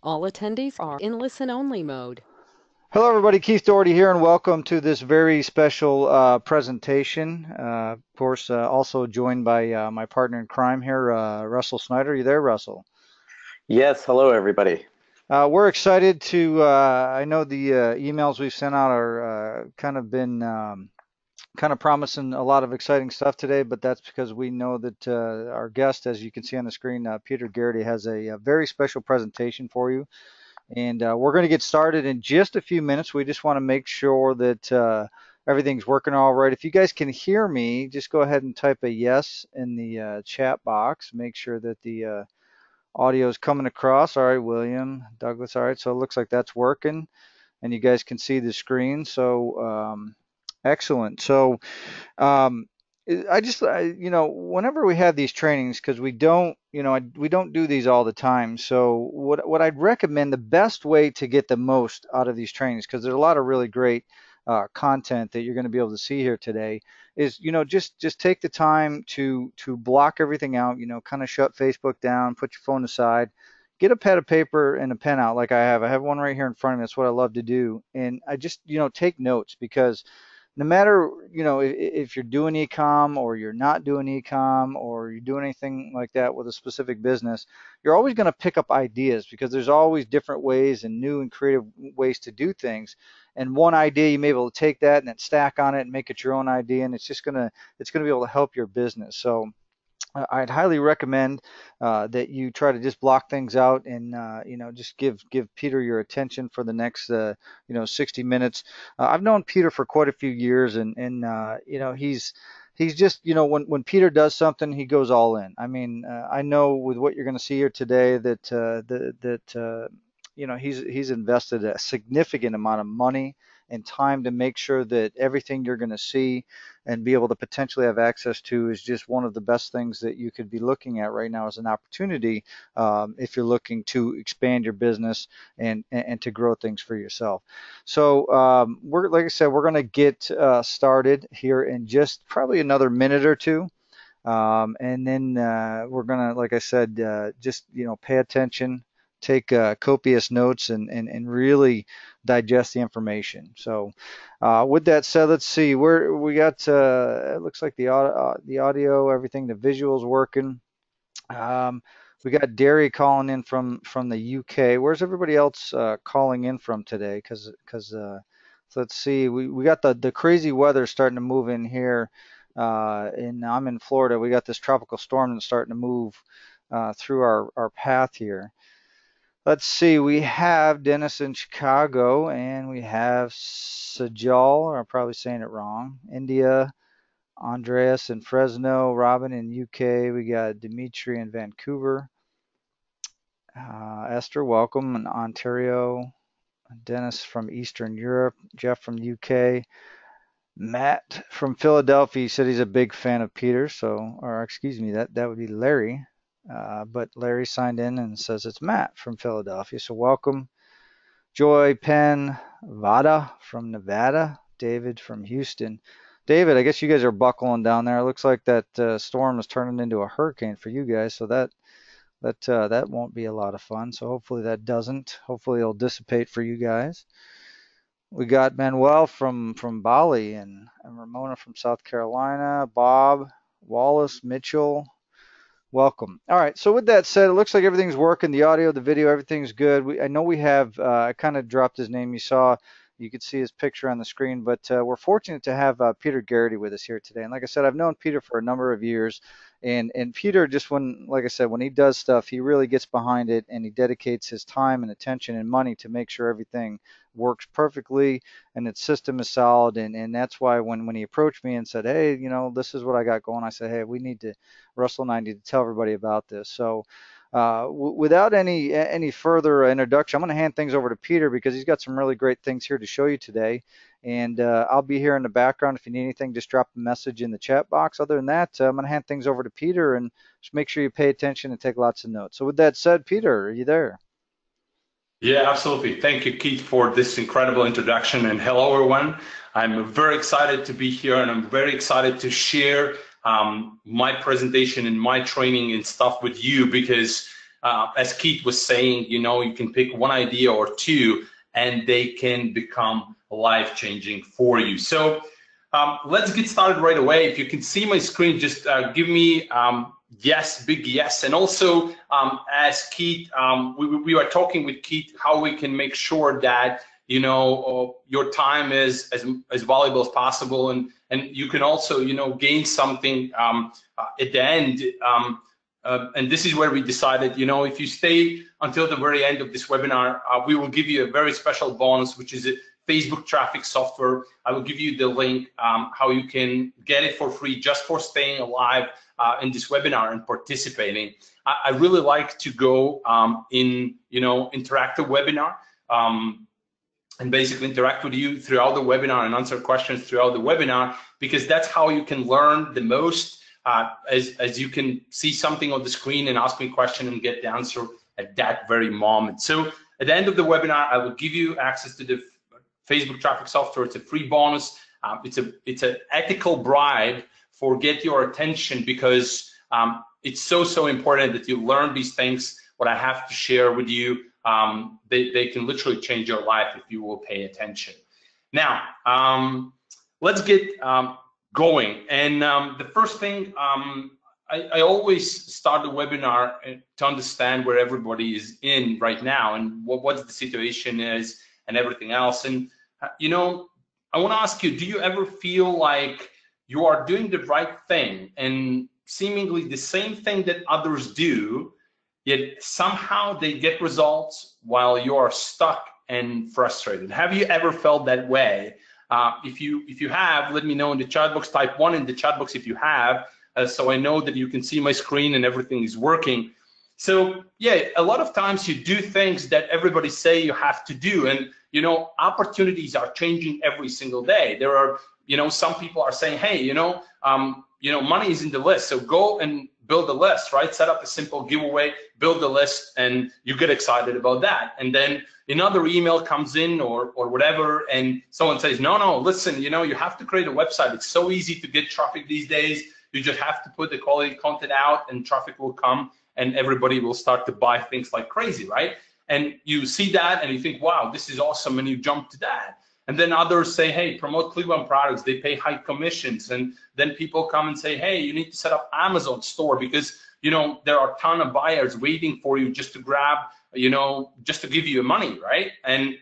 All attendees are in listen-only mode. Hello, everybody. Keith Doherty here, and welcome to this very special presentation. Of course, also joined by my partner in crime here, Russell Snyder. Are you there, Russell? Yes, hello everybody. We're excited to. I know the emails we've sent out are kind of been kind of promising a lot of exciting stuff today, but that's because we know that our guest, as you can see on the screen, Peter Garety, has a very special presentation for you. And we're going to get started in just a few minutes. We just want to make sure that everything's working all right. If you guys can hear me, just go ahead and type a yes in the chat box. Make sure that the audio is coming across. All right, William, Douglas. All right, so it looks like that's working, and you guys can see the screen. So excellent. So um, whenever we have these trainings, because we don't, we don't do these all the time. So what I'd recommend, the best way to get the most out of these trainings, because there's a lot of really great content that you're going to be able to see here today, is, just take the time to block everything out, kind of shut Facebook down, put your phone aside, get a pad of paper and a pen out like I have. I have one right here in front of me. That's what I love to do. And I just, take notes because no matter, if you're doing e-com or you're not doing e-com or you're doing anything like that with a specific business, you're always going to pick up ideas because there's always different ways and new and creative ways to do things. And one idea, you may be able to take that and then stack on it and make it your own idea, and it's going to be able to help your business. So I'd highly recommend that you try to just block things out and just give Peter your attention for the next 60 minutes. I've known Peter for quite a few years, and he's just, when Peter does something, he goes all in. I mean, I know with what you're going to see here today that he's invested a significant amount of money and time to make sure that everything you're going to see and be able to potentially have access to is just one of the best things that you could be looking at right now as an opportunity, if you're looking to expand your business and to grow things for yourself. So like I said, we're going to get started here in just probably another minute or two. And then we're going to, like I said, just, pay attention, take copious notes, and really digest the information. So with that said, let's see where we got. It looks like the audio, everything, the visuals working. Um, we got Derry calling in from the UK. Where's everybody else calling in from today? Because so let's see. We got the crazy weather starting to move in here. And I'm in Florida. We got this tropical storm that's starting to move through our path here. Let's see, we have Dennis in Chicago, and we have Sajal, I'm probably saying it wrong, India, Andreas in Fresno, Robin in UK, we got Dimitri in Vancouver, Esther, welcome in Ontario, Dennis from Eastern Europe, Jeff from UK, Matt from Philadelphia. He said he's a big fan of Peter, so, or excuse me, that would be Larry. But Larry signed in and says it's Matt from Philadelphia. So welcome. Joy Penn Vada from Nevada. David from Houston. David, I guess you guys are buckling down there. It looks like that storm is turning into a hurricane for you guys. So that won't be a lot of fun. So hopefully that doesn't. Hopefully it'll dissipate for you guys. We got Manuel from Bali and Ramona from South Carolina, Bob, Wallace, Mitchell. Welcome. All right. So with that said, it looks like everything's working. The audio, the video, everything's good. I know we have, I kind of dropped his name. You could see his picture on the screen, but we're fortunate to have Peter Garety with us here today. And like I said, I've known Peter for a number of years. And Peter, just like I said, when he does stuff, he really gets behind it and he dedicates his time and attention and money to make sure everything works perfectly and its system is solid. And that's why when he approached me and said, hey, this is what I got going, I said, hey, Russell and I need to tell everybody about this. So without any further introduction, I'm going to hand things over to Peter because he's got some really great things here to show you today. And I'll be here in the background. If you need anything, just drop a message in the chat box. Other than that, I'm going to hand things over to Peter and just make sure you pay attention and take lots of notes. So with that said, Peter, are you there? Yeah, absolutely. Thank you, Keith, for this incredible introduction. And hello, everyone. I'm very excited to be here, and I'm very excited to share my presentation and my training and stuff with you because as Keith was saying, you can pick one idea or two, and they can become life-changing for you. So let's get started right away. If you can see my screen, just give me yes, big yes. And also, as Keith, we were talking with Keith how we can make sure that your time is as valuable as possible, and you can also gain something at the end. And this is where we decided, if you stay until the very end of this webinar, we will give you a very special bonus, which is a Facebook traffic software. I will give you the link how you can get it for free just for staying alive in this webinar and participating. I really like to go in interactive webinar and basically interact with you throughout the webinar and answer questions throughout the webinar, because that's how you can learn the most. As you can see something on the screen and ask me a question and get the answer at that very moment. So at the end of the webinar, I will give you access to the Facebook traffic software. It's a free bonus. It's an ethical bribe for get your attention, because it's so important that you learn these things. What I have to share with you, they can literally change your life if you will pay attention. Now, let's get going. And the first thing, I always start the webinar to understand where everybody is in right now and what the situation is and everything else. And I want to ask you, do you ever feel like you are doing the right thing and seemingly the same thing that others do, yet somehow they get results while you are stuck and frustrated? Have you ever felt that way? If you have, let me know in the chat box. Type 1 in the chat box if you have, so I know that you can see my screen and everything is working. So yeah, a lot of times you do things that everybody say you have to do, and opportunities are changing every single day. There are some people are saying, hey, money is in the list, so go and build a list, right? Set up a simple giveaway, build a list, and you get excited about that. And then another email comes in or whatever, and someone says, no, listen, you have to create a website. It's so easy to get traffic these days. You just have to put the quality content out and traffic will come and everybody will start to buy things like crazy, right? And you see that and you think, wow, this is awesome, and you jump to that. And then others say, hey, promote Cleveland products. They pay high commissions. And then people come and say, hey, you need to set up Amazon store because, there are a ton of buyers waiting for you just to grab, just to give you money, right? And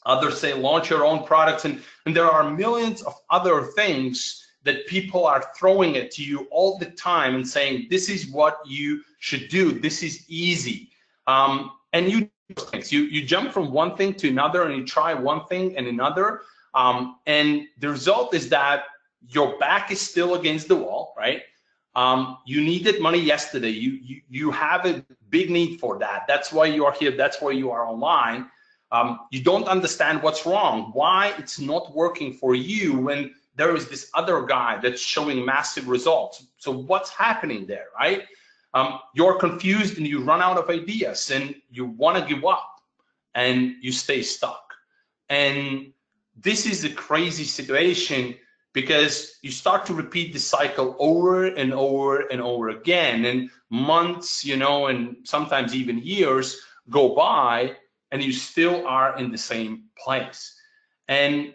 others say, launch your own products. And there are millions of other things that people are throwing at you all the time and saying, this is what you should do. This is easy. And you jump from one thing to another and you try one thing and another, and the result is that your back is still against the wall, right? You needed money yesterday. You have a big need for that. That's why you are here. That's why you are online. You don't understand what's wrong, why it's not working for you when there is this other guy that's showing massive results. So what's happening there, right? You're confused and you run out of ideas and you want to give up and you stay stuck. And this is a crazy situation because you start to repeat the cycle over and over and over again, and months, and sometimes even years go by and you still are in the same place. And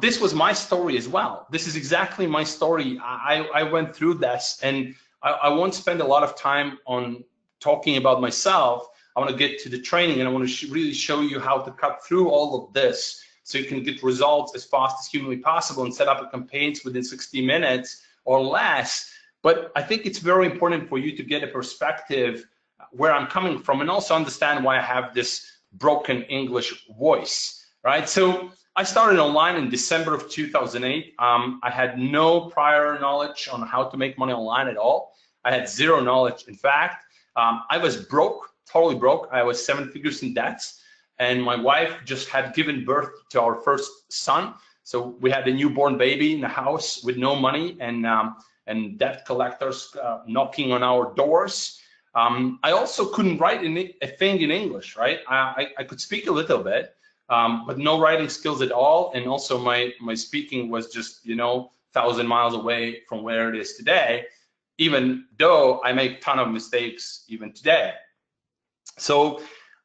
this was my story as well. This is exactly my story. I went through this, and I won't spend a lot of time on talking about myself. I want to get to the training, and I want to really show you how to cut through all of this so you can get results as fast as humanly possible and set up campaigns within 60 minutes or less. But I think it's very important for you to get a perspective where I'm coming from and also understand why I have this broken English voice, right? So I started online in December of 2008. I had no prior knowledge on how to make money online at all. I had zero knowledge. In fact, I was broke, totally broke. I was 7 figures in debts, and my wife just had given birth to our first son. So we had a newborn baby in the house with no money and debt collectors knocking on our doors. I also couldn't write a thing in English, right? I could speak a little bit, but no writing skills at all. And also my speaking was just, 1,000 miles away from where it is today, even though I make a ton of mistakes even today. So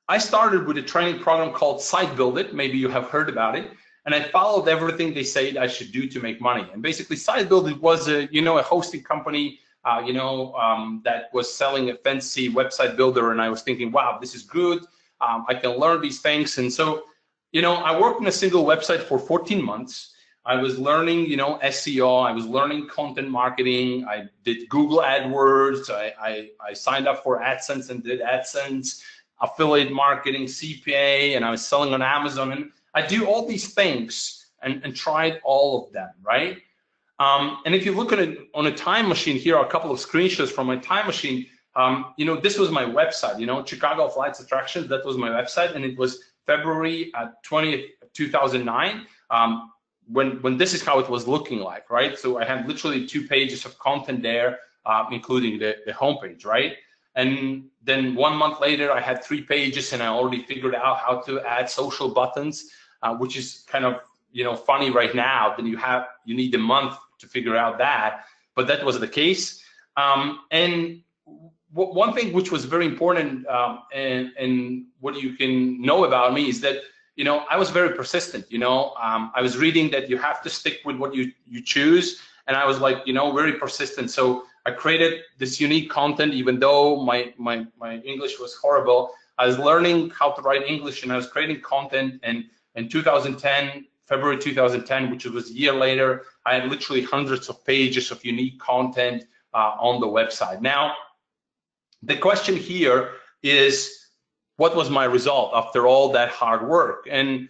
I started with a training program called Site Build It. Maybe you have heard about it. And I followed everything they said I should do to make money. And basically, Site Build It was a hosting company, that was selling a fancy website builder. And I was thinking, wow, this is good. I can learn these things. And so, I worked on a single website for 14 months. I was learning, SEO. I was learning content marketing. I did Google AdWords. I signed up for AdSense and did AdSense, affiliate marketing, CPA, and I was selling on Amazon. And I do all these things and tried all of them, right? And if you look at it on a time machine, here are a couple of screenshots from my time machine. This was my website, Chicago Flights Attractions. That was my website, and it was February 20th, 2009. When this is how it was looking like, right? So I had literally 2 pages of content there, including the homepage, right? And then 1 month later, I had 3 pages, and I already figured out how to add social buttons, which is kind of funny right now. Then you need a month to figure out that, but that was the case. And one thing which was very important, and what you can know about me is that I was very persistent. I was reading that you have to stick with what you choose, and I was like, very persistent. So I created this unique content, even though my English was horrible. I was learning how to write English, and I was creating content. And in 2010, February 2010, which was a year later, I had literally hundreds of pages of unique content on the website. Now, the question here is, what was my result after all that hard work? And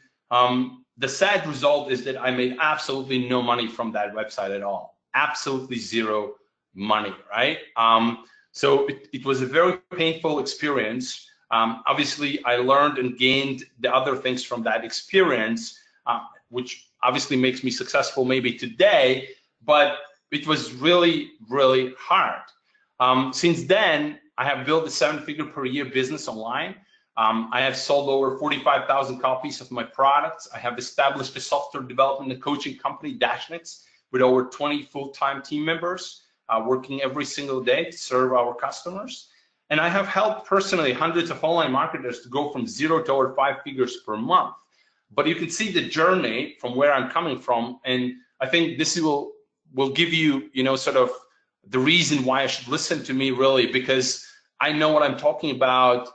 the sad result is that I made absolutely no money from that website at all. Absolutely zero money, right? So it was a very painful experience. Obviously, I learned and gained the other things from that experience, which obviously makes me successful maybe today, but it was really, really hard. Since then, I have built a 7-figure per year business online. I have sold over 45,000 copies of my products. I have established a software development and coaching company, Dashnix, with over 20 full-time team members working every single day to serve our customers. And I have helped personally hundreds of online marketers to go from 0 to over 5 figures per month. But you can see the journey from where I'm coming from, and I think this will give you, sort of the reason why I should listen to me, really, because I know what I'm talking about.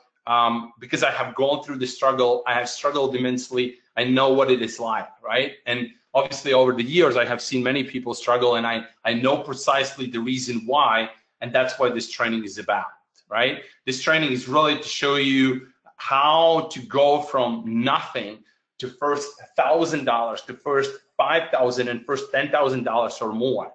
Because I have gone through the struggle, I have struggled immensely. I know what it is like, right? And obviously over the years, I have seen many people struggle, and I know precisely the reason why, and that's what this training is about, right? This training is really to show you how to go from nothing to first $1,000, to first $5,000, and first $10,000 or more.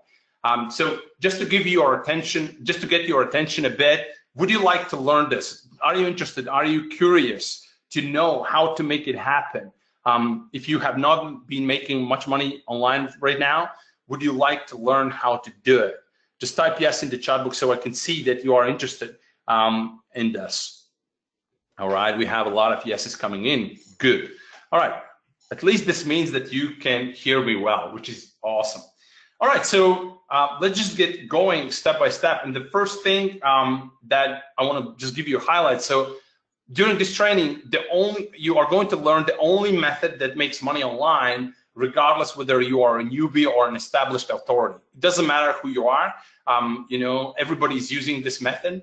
So just to give you your attention, just to get your attention a bit, would you like to learn this? Are you interested? Are you curious to know how to make it happen? If you have not been making much money online right now, would you like to learn how to do it? Just type yes in the chat box so I can see that you are interested in this. All right, we have a lot of yeses coming in. Good. All right, at least this means that you can hear me well, which is awesome. All right, so let's just get going step by step. And the first thing that I want to just give you a highlight. So during this training, you are going to learn the only method that makes money online, regardless whether you are a newbie or an established authority. It doesn't matter who you are. Everybody's using this method,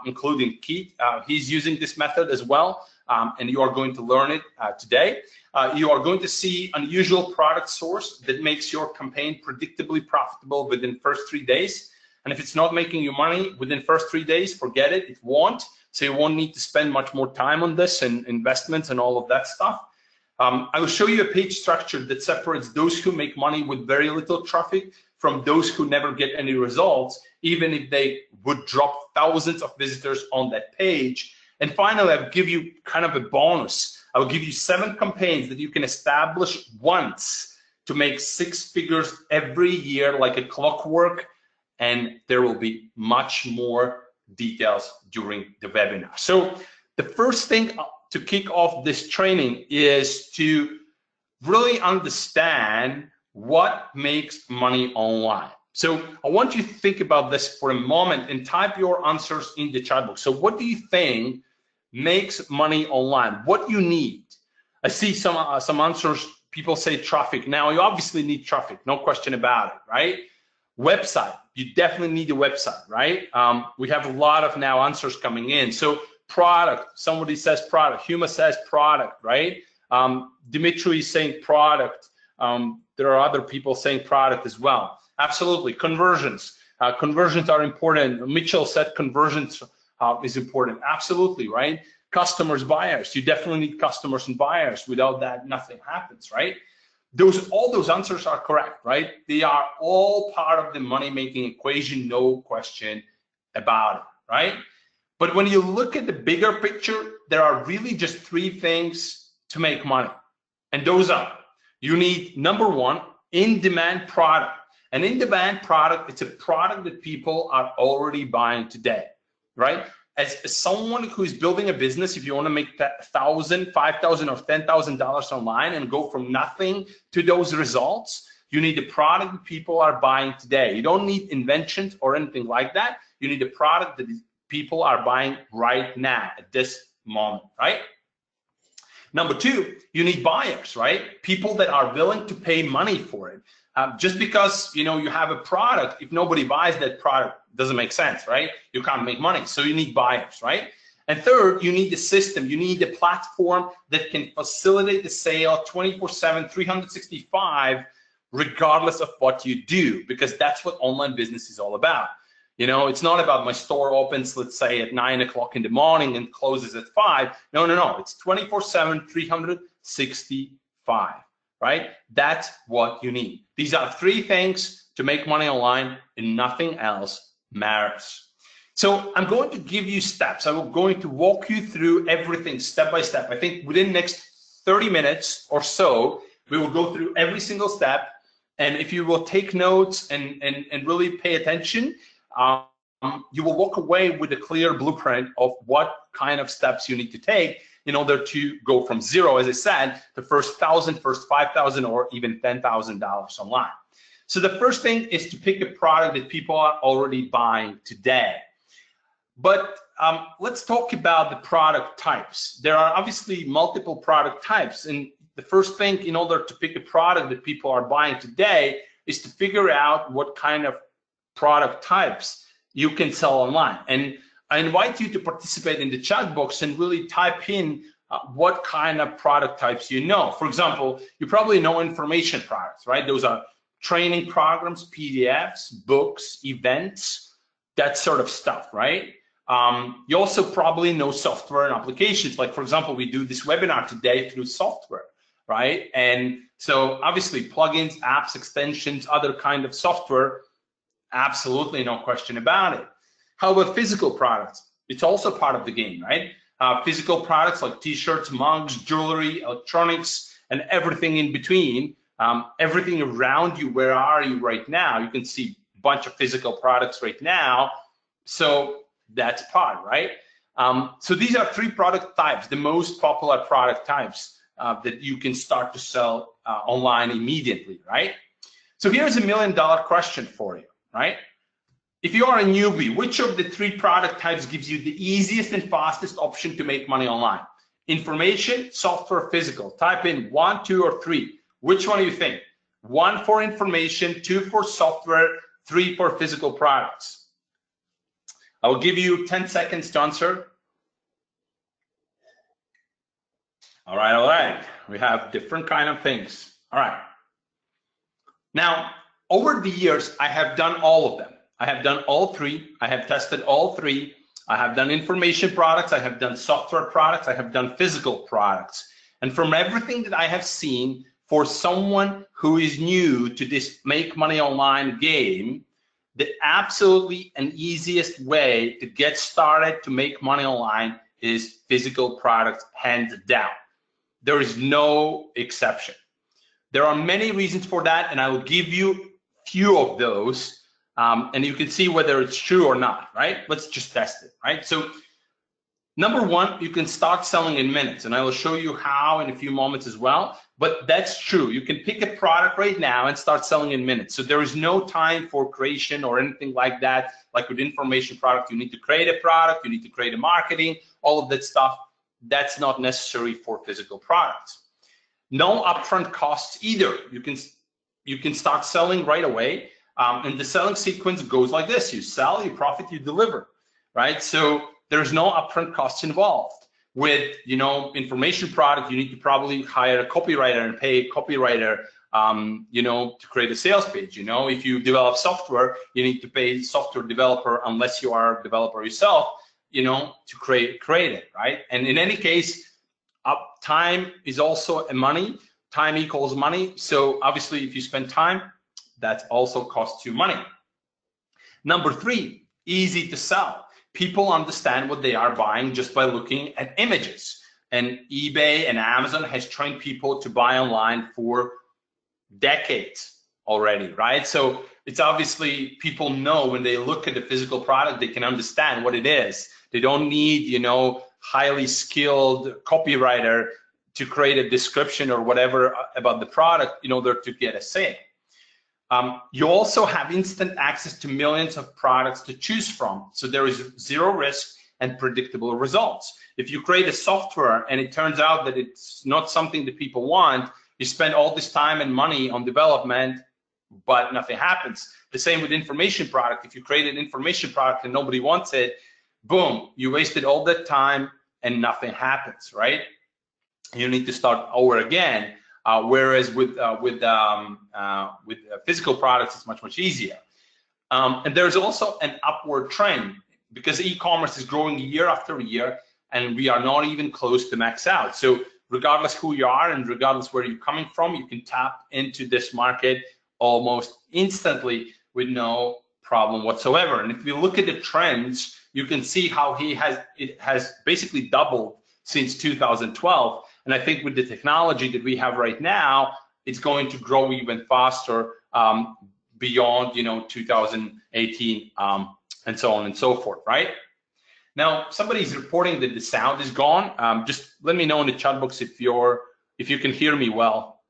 including Keith. He's using this method as well, and you are going to learn it today. You are going to see unusual product source that makes your campaign predictably profitable within first 3 days. And if it's not making you money within first 3 days, forget it, it won't. So you won't need to spend much more time on this and investments and all of that stuff. I will show you a page structure that separates those who make money with very little traffic from those who never get any results, even if they would drop thousands of visitors on that page. And finally, I'll give you kind of a bonus. I'll give you 7 campaigns that you can establish once to make 6 figures every year like a clockwork, and there will be much more details during the webinar. So the first thing to kick off this training is to really understand what makes money online. So I want you to think about this for a moment and type your answers in the chat box. So what do you think makes money online. What you need. I see some answers. People say traffic. Now you obviously need traffic, no question about it, right? Website, you definitely need a website, right? We have a lot of now answers coming in. So product, somebody says product, Huma says product, right? Dimitri is saying product. There are other people saying product as well. Absolutely, conversions. Conversions are important. Mitchell said conversions is important. Absolutely, right? Customers, buyers. You definitely need customers and buyers. Without that, nothing happens, right? All those answers are correct, right? They are all part of the money-making equation, no question about it, right? But when you look at the bigger picture, there are really just three things to make money. And those are, you need, number one, in-demand product. An in-demand product, it's a product that people are already buying today, right? As someone who is building a business, if you want to make that $1,000, $5,000, or $10,000 online and go from nothing to those results, you need a product that people are buying today. You don't need inventions or anything like that. You need a product that people are buying right now at this moment, right? Number two, you need buyers, right? People that are willing to pay money for it. Just because you have a product, if nobody buys that product, doesn't make sense, right? You can't make money, so you need buyers, right? And third, you need a system. You need a platform that can facilitate the sale 24/7, 365, regardless of what you do, because that's what online business is all about. It's not about my store opens, let's say, at 9 o'clock in the morning and closes at 5. No. It's 24/7, 365, right? That's what you need. These are three things to make money online, and nothing else matters. So I'm going to give you steps. I'm going to walk you through everything step by step. I think within the next 30 minutes or so, we will go through every single step. And if you will take notes and really pay attention, you will walk away with a clear blueprint of what kind of steps you need to take in order to go from zero, as I said, to first 1,000, first 5,000, or even $10,000 online. So the first thing is to pick a product that people are already buying today. But let's talk about the product types. There are obviously multiple product types. And the first thing, in order to pick a product that people are buying today, is to figure out what kind of product types you can sell online. And I invite you to participate in the chat box and really type in what kind of product types you know. For example, you probably know information products, right? Those are training programs, PDFs, books, events, that sort of stuff, right? You also probably know software and applications. Like, for example, we do this webinar today through software, right? And so obviously plugins, apps, extensions, other kind of software, absolutely no question about it. How about physical products? It's also part of the game, right? Physical products like t-shirts, mugs, jewelry, electronics, and everything in between. Everything around you, where are you right now? You can see a bunch of physical products right now. So that's part, right? So these are three product types, the most popular product types that you can start to sell online immediately, right? So here's $1 million question for you, right? If you are a newbie, which of the three product types gives you the easiest and fastest option to make money online? Information, software, physical. Type in 1, 2, or 3. Which one do you think? 1 for information, 2 for software, 3 for physical products. I will give you 10 seconds to answer. All right. We have different kind of things. All right. Now, over the years, I have done all of them. I have done all three. I have tested all three. I have done information products. I have done software products. I have done physical products. And from everything that I have seen, for someone who is new to this make money online game, the absolutely and easiest way to get started to make money online is physical products, hands down. There is no exception. There are many reasons for that, and I will give you few of those, and you can see whether it's true or not, right? Let's just test it, right? So number one, you can start selling in minutes, and I will show you how in a few moments as well, but that's true. You can pick a product right now and start selling in minutes. So there is no time for creation or anything like that. Like with information product, you need to create a product, you need to create a marketing, all of that stuff. that's not necessary for physical products. No upfront costs either. You can start selling right away, and the selling sequence goes like this: you sell, you profit, you deliver, right? So there's no upfront costs involved. With information product, you need to probably hire a copywriter and pay a copywriter to create a sales page. If you develop software, you need to pay software developer, unless you are a developer yourself, to create it, right? And in any case, time is also a money. Time equals money. So obviously, if you spend time, that also costs you money. Number 3, easy to sell. People understand what they are buying just by looking at images. And eBay and Amazon has trained people to buy online for decades already, right? So it's obviously, people know when they look at the physical product, they can understand what it is. They don't need, highly skilled copywriter to create a description or whatever about the product in order to get a sale. You also have instant access to millions of products to choose from. So there is zero risk and predictable results. If you create a software and it turns out that it's not something that people want, you spend all this time and money on development, but nothing happens. The same with information product. If you create an information product and nobody wants it, boom, you wasted all that time and nothing happens, right? You need to start over again. Whereas with physical products, it's much easier. And there's also an upward trend, because e-commerce is growing year after year, and we are not even close to max out. So regardless who you are and regardless where you're coming from, you can tap into this market almost instantly with no problem whatsoever. And if you look at the trends, you can see how it has basically doubled since 2012. And I think with the technology that we have right now, it's going to grow even faster beyond 2018 and so on and so forth, right? Now, somebody's reporting that the sound is gone. Just let me know in the chat box if you can hear me well.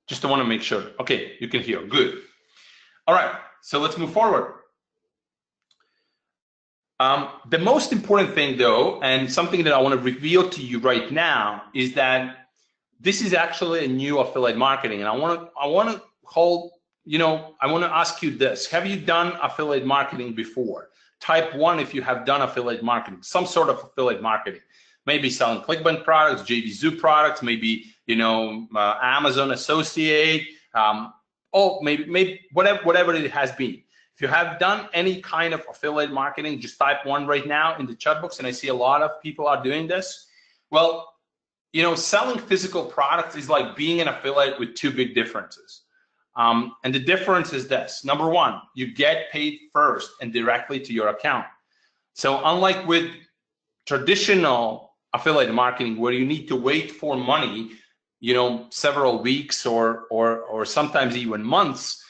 Just want to make sure. Okay, you can hear. Good. All right, so let's move forward. The most important thing, though, and something that I want to reveal to you right now, is that this is actually a new affiliate marketing, and I want to ask you this: have you done affiliate marketing before? Type 1 if you have done affiliate marketing, some sort of affiliate marketing, maybe selling ClickBank products, JVZoo products, maybe Amazon Associate, or maybe whatever it has been. If you have done any kind of affiliate marketing, just type 1 right now in the chat box, and I see a lot of people are doing this. Well, selling physical products is like being an affiliate with 2 big differences. And the difference is this: number 1, you get paid first and directly to your account. So unlike with traditional affiliate marketing, where you need to wait for money, several weeks or sometimes even months,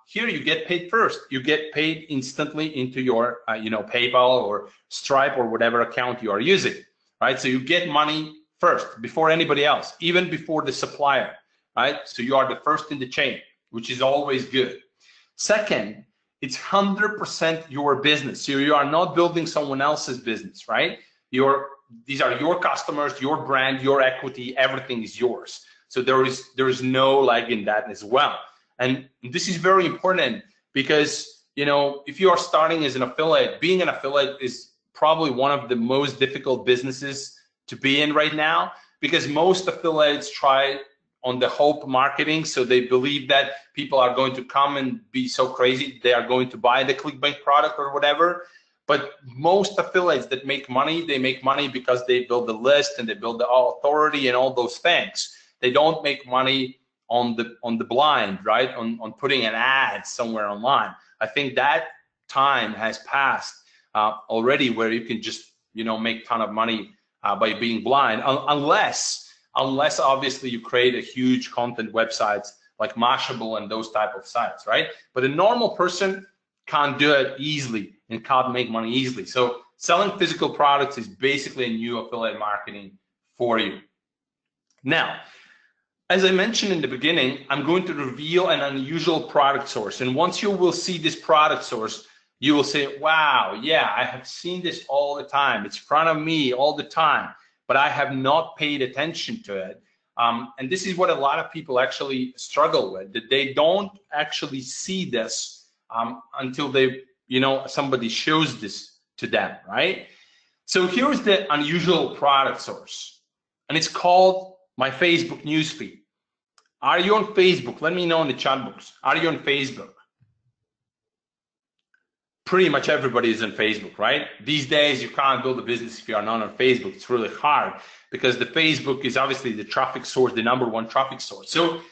here you get paid first. You get paid instantly into your PayPal or Stripe or whatever account you are using, right? So you get money first before anybody else, even before the supplier, right? So you are the first in the chain, which is always good. Second, it's 100% your business. So you are not building someone else's business, right? These are your customers, your brand, your equity, everything is yours. So there is no lag in that as well. And this is very important because, if you are starting as an affiliate, being an affiliate is probably one of the most difficult businesses to be in right now, because most affiliates try on the hope marketing. So they believe that people are going to come and be so crazy, they are going to buy the ClickBank product or whatever. But most affiliates that make money, they make money because they build the list and they build the authority and all those things. They don't make money on the blind, right? On putting an ad somewhere online. I think that time has passed already, where you can just make a ton of money by being blind, unless obviously you create a huge content websites like Mashable and those type of sites, right? But a normal person can't do it easily and can't make money easily. So selling physical products is basically a new affiliate marketing for you. Now, as I mentioned in the beginning, I'm going to reveal an unusual product source. And once you will see this product source, You will say, wow, yeah, I have seen this all the time. It's in front of me all the time, but I have not paid attention to it. And this is what a lot of people actually struggle with, that they don't actually see this until they, somebody shows this to them, right? So here's the unusual product source, and it's called my Facebook newsfeed. Are you on Facebook? Let me know in the chat box. Are you on Facebook? Pretty much everybody is on Facebook, right? These days, you can't build a business if you are not on Facebook. It's really hard because the Facebook is obviously the traffic source, the #1 traffic source. So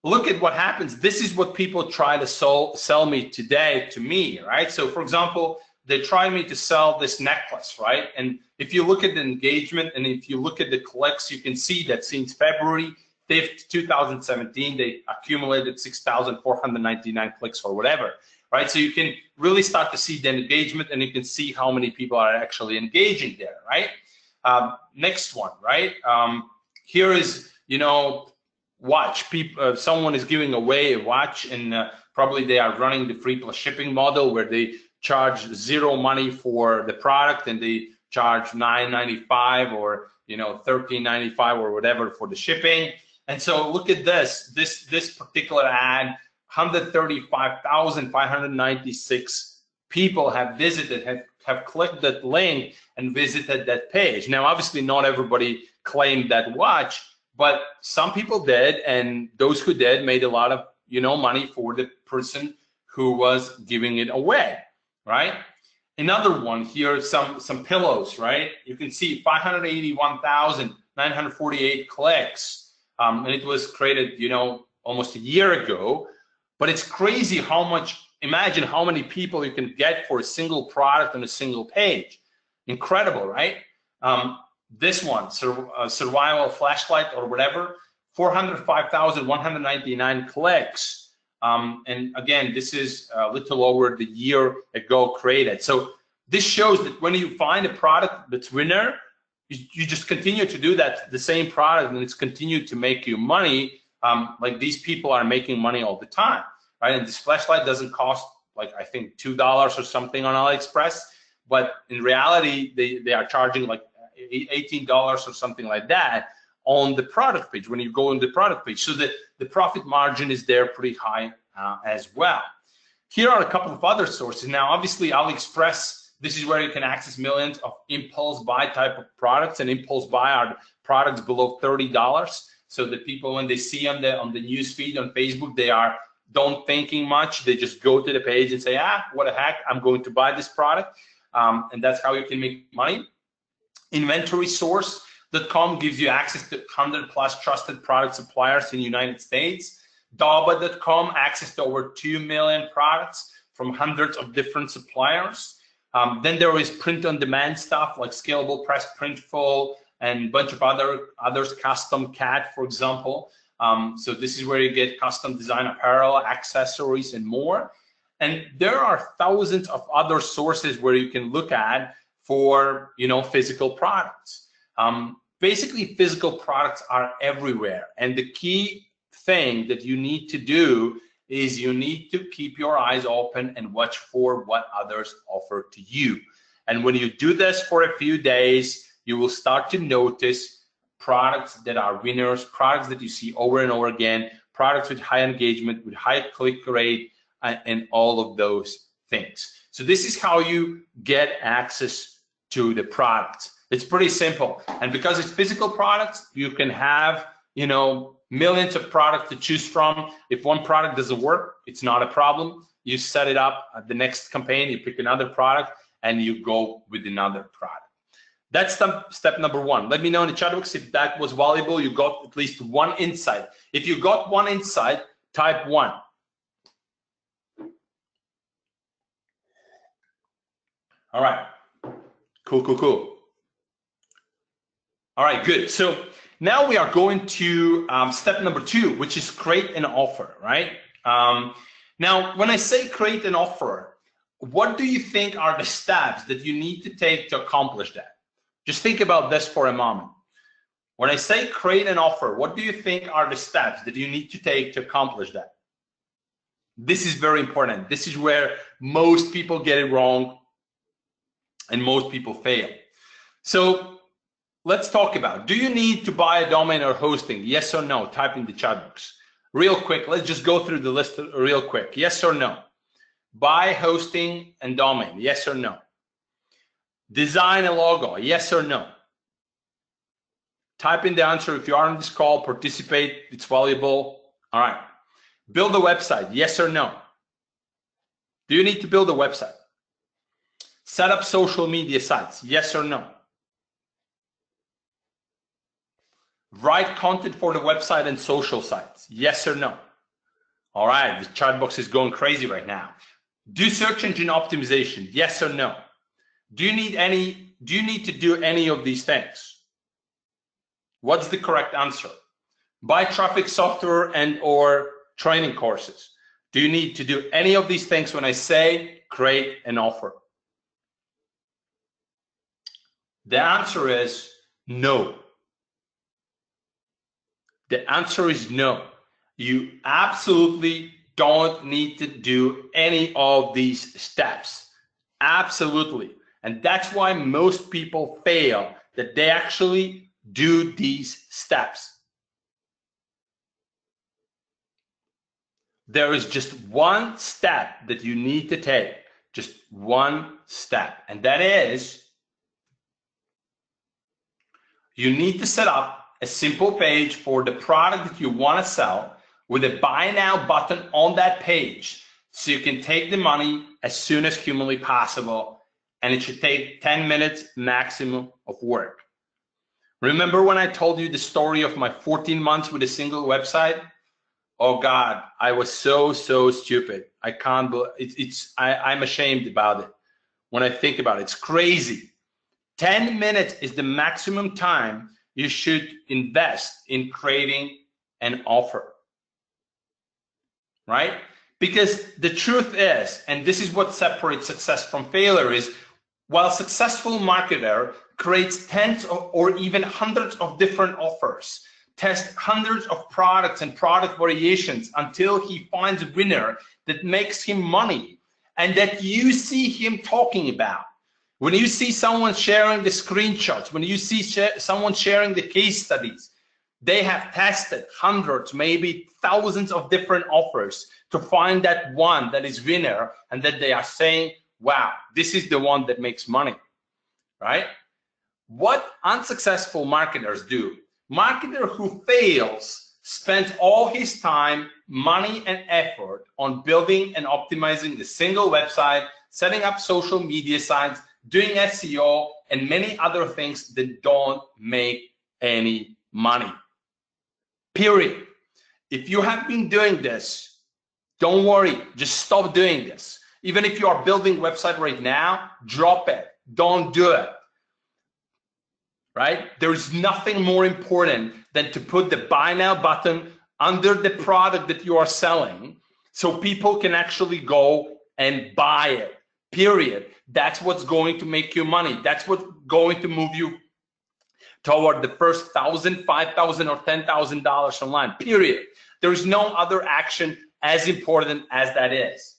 look at what happens. This is what people try to sell me today to me, right? So for example, they try me to sell this necklace, right? And if you look at the engagement and if you look at the clicks, you can see that since February 5th, 2017, they accumulated 6,499 clicks or whatever, right? So you can really start to see the engagement and you can see how many people are actually engaging there, right? Next one, right? Here is, watch. People, someone is giving away a watch and probably they are running the free plus shipping model where they charge zero money for the product and they charge $9.95 or $13.95 or whatever for the shipping. And so look at this particular ad, 135,596 people have visited, have clicked that link and visited that page. Now, obviously not everybody claimed that watch, but some people did, and those who did made a lot of money for the person who was giving it away, right? Another one here, some pillows, right? You can see 581,948 clicks, and it was created, almost a year ago. But it's crazy how much. Imagine how many people you can get for a single product on a single page. Incredible, right? This one, survival flashlight or whatever, 405,199 clicks. And again, this is a little over the year ago created. So this shows that when you find a product that's winner, you just continue to do that, the same product, and it's continued to make you money. Like these people are making money all the time, right? And this flashlight doesn't cost like, I think $2 or something on AliExpress, but in reality, they are charging like $18 or something like that on the product page when you go on the product page. So the profit margin is there pretty high as well. Here are a couple of other sources. Now, obviously, AliExpress, this is where you can access millions of impulse buy type of products, and impulse buy are products below $30. So the people, when they see on the news feed on Facebook, they don't thinking much. They just go to the page and say, what the heck, I'm going to buy this product. And that's how you can make money. InventorySource.com gives you access to 100+ trusted product suppliers in the United States. Daba.com, access to over 2 million products from hundreds of different suppliers. Then there is print-on-demand stuff like Scalable Press Printful and a bunch of others, Custom Cat, for example. So this is where you get custom design apparel, accessories, and more. And there are thousands of other sources where you can look at for physical products. Basically, physical products are everywhere, and the key thing that you need to do is you need to keep your eyes open and watch for what others offer to you. And when you do this for a few days, you will start to notice products that are winners, products that you see over and over again, products with high engagement, with high click rate, and all of those things. So this is how you get access to the products. It's pretty simple. And because it's physical products, you can have, millions of products to choose from. If one product doesn't work, it's not a problem. You set it up at the next campaign, you pick another product, and you go with another product. That's step number one. Let me know in the chat box if that was valuable. You got at least one insight. If you got one insight, type 1. All right. Cool. All right, good. So now we are going to step number 2, which is create an offer, right? Now, when I say create an offer, what do you think are the steps that you need to take to accomplish that? Just think about this for a moment. When I say create an offer, what do you think are the steps that you need to take to accomplish that? This is very important. This is where most people get it wrong and most people fail. So let's talk about, do you need to buy a domain or hosting? Yes or no? Type in the chat box. Real quick, let's just go through the list real quick. Yes or no? Buy hosting and domain, yes or no? Design a logo, yes or no? Type in the answer if you are on this call, participate, it's valuable. All right. Build a website, yes or no? Do you need to build a website? Set up social media sites, yes or no? Write content for the website and social sites, yes or no? All right, the chat box is going crazy right now. Do search engine optimization, yes or no? Do you need to do any of these things? What's the correct answer? Buy traffic software and or training courses. Do you need to do any of these things when I say create an offer? The answer is no. The answer is no. You absolutely don't need to do any of these steps. Absolutely. And that's why most people fail, that they actually do these steps. There is just one step that you need to take, just one step, and that is you need to set up a simple page for the product that you want to sell with a buy now button on that page so you can take the money as soon as humanly possible, and it should take 10 minutes maximum of work. Remember when I told you the story of my 14 months with a single website? Oh God, I was so stupid. I can't believe I'm ashamed about it. When I think about it, it's crazy. 10 minutes is the maximum time you should invest in creating an offer, right? Because the truth is, and this is what separates success from failure, is while a successful marketer creates tens or even hundreds of different offers, test hundreds of products and product variations until he finds a winner that makes him money and that you see him talking about. When you see someone sharing the screenshots, when you see someone sharing the case studies, they have tested hundreds, maybe thousands of different offers to find that one that is winner, and that they are saying, wow, this is the one that makes money, right? What unsuccessful marketers do, marketer who fails spends all his time, money, and effort on building and optimizing the single website, setting up social media sites, doing SEO, and many other things that don't make any money. Period. If you have been doing this, don't worry, just stop doing this. Even if you are building a website right now, drop it. Don't do it. Right? There's nothing more important than to put the buy now button under the product that you are selling so people can actually go and buy it. Period. That's what's going to make you money. That's what's going to move you toward the first $1,000, $5,000, or $10,000 online. Period. There is no other action as important as that is.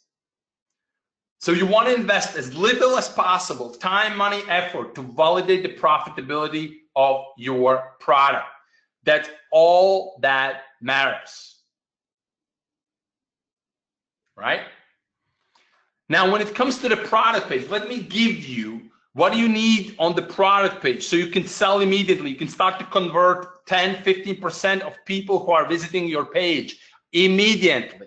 So you want to invest as little as possible, time, money, effort, to validate the profitability of your product. That's all that matters, right? Now, when it comes to the product page, let me give you what do you need on the product page so you can sell immediately. You can start to convert 10, 15% of people who are visiting your page immediately.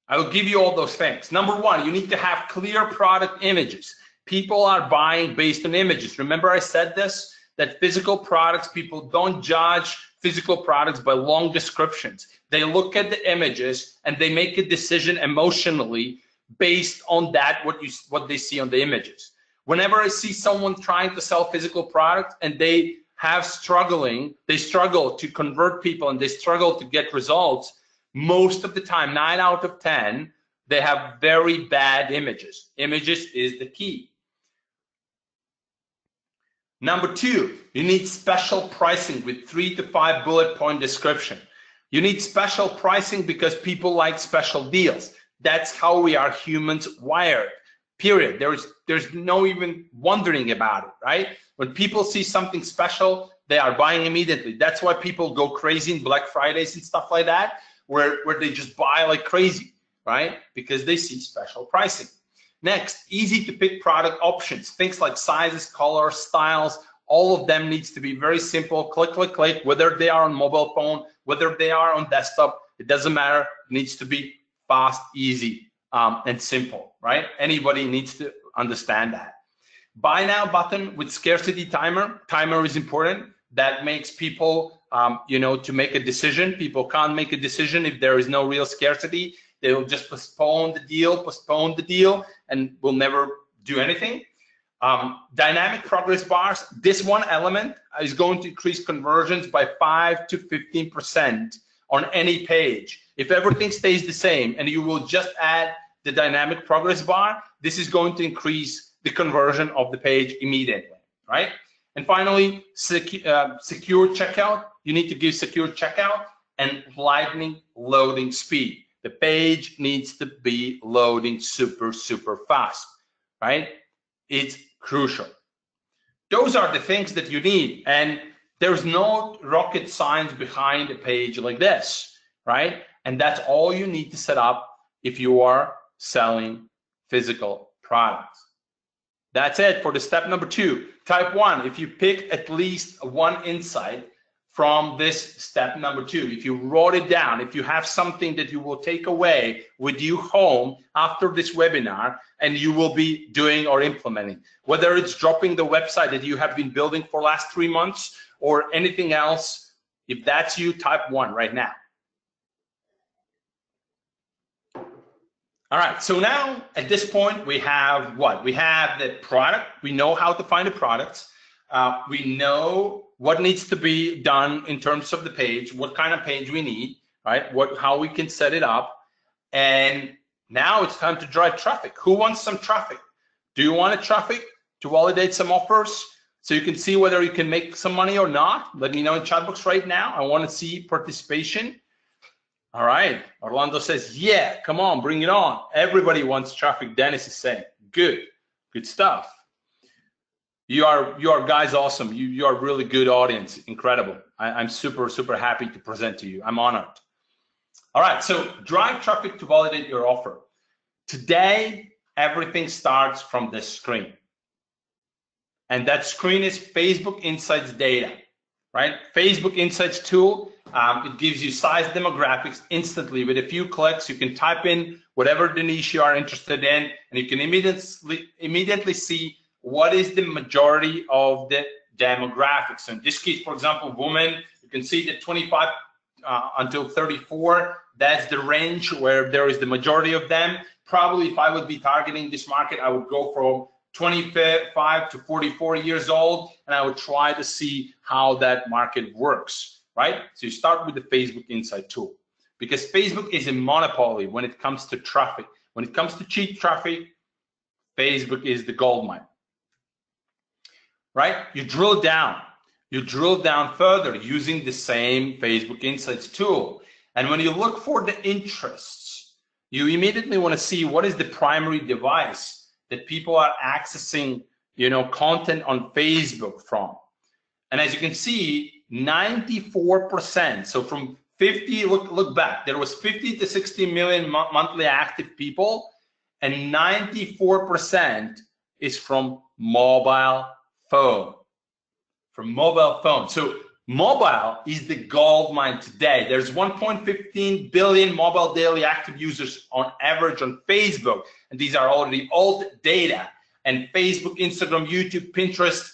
I will give you all those things. Number one, you need to have clear product images. People are buying based on images. Remember I said this, that physical products, people don't judge physical products by long descriptions. They look at the images and they make a decision emotionally based on that, what they see on the images. Whenever I see someone trying to sell physical products and they struggle to convert people and they struggle to get results, most of the time, 9 out of 10, they have very bad images. Images is the key. Number two, you need special pricing with 3 to 5 bullet point description. You need special pricing because people like special deals. That's how we are humans wired, period. There's no even wondering about it, right? When people see something special, they are buying immediately. That's why people go crazy in Black Fridays and stuff like that, where they just buy like crazy, right? Because they see special pricing. Next, easy to pick product options. Things like sizes, colors, styles, all of them needs to be very simple. Click, click, click, whether they are on mobile phone, whether they are on desktop, it doesn't matter. It needs to be fast, easy, and simple, right? Anybody needs to understand that. Buy now button with scarcity timer. Timer is important. That makes people, to make a decision. People can't make a decision if there is no real scarcity. They will just postpone the deal, and will never do anything. Dynamic progress bars. This one element is going to increase conversions by 5 to 15% on any page. If everything stays the same and you will just add the dynamic progress bar, this is going to increase the conversion of the page immediately, right? And finally, secure checkout. You need to give secure checkout and lightning loading speed. The page needs to be loading super, super fast, right? It's crucial. Those are the things that you need, and there's no rocket science behind a page like this, right? And that's all you need to set up if you are selling physical products. That's it for the step number 2. Type 1, if you pick at least one insight from this step number 2, if you wrote it down, if you have something that you will take away with you home after this webinar and you will be doing or implementing, whether it's dropping the website that you have been building for the last 3 months or anything else, if that's you, type 1 right now. All right, so now at this point we have what? We have the product. We know how to find the products. We know what needs to be done in terms of the page, what kind of page we need, right? How we can set it up. And now it's time to drive traffic. Who wants some traffic? Do you want a traffic to validate some offers so you can see whether you can make some money or not? Let me know in chat box right now. I want to see participation. All right, Orlando says, yeah, come on, bring it on. Everybody wants traffic, Dennis is saying. Good stuff. You are guys awesome. You are really good audience, incredible. I'm super, super happy to present to you. I'm honored. All right, so drive traffic to validate your offer. Today, everything starts from this screen. And that screen is Facebook Insights data, right? Facebook Insights tool. It gives you size demographics instantly. With a few clicks, you can type in whatever the niche you are interested in, and you can immediately see what is the majority of the demographics. So in this case, for example, women, you can see that 25 until 34, that's the range where there is the majority of them. Probably if I would be targeting this market, I would go from 25 to 44 years old, and I would try to see how that market works, right? So you start with the Facebook Insight tool, because Facebook is a monopoly when it comes to traffic. When it comes to cheap traffic, Facebook is the gold mine, right? You drill down further using the same Facebook Insights tool. And when you look for the interests, you immediately want to see what is the primary device that people are accessing, content on Facebook from. And as you can see, 94%. So from 50, look back, there was 50 to 60 million monthly active people, and 94% is from mobile phone. From mobile phone. So mobile is the gold mine today. There's 1.15 billion mobile daily active users on average on Facebook, and these are already old data. And Facebook, Instagram, YouTube, Pinterest,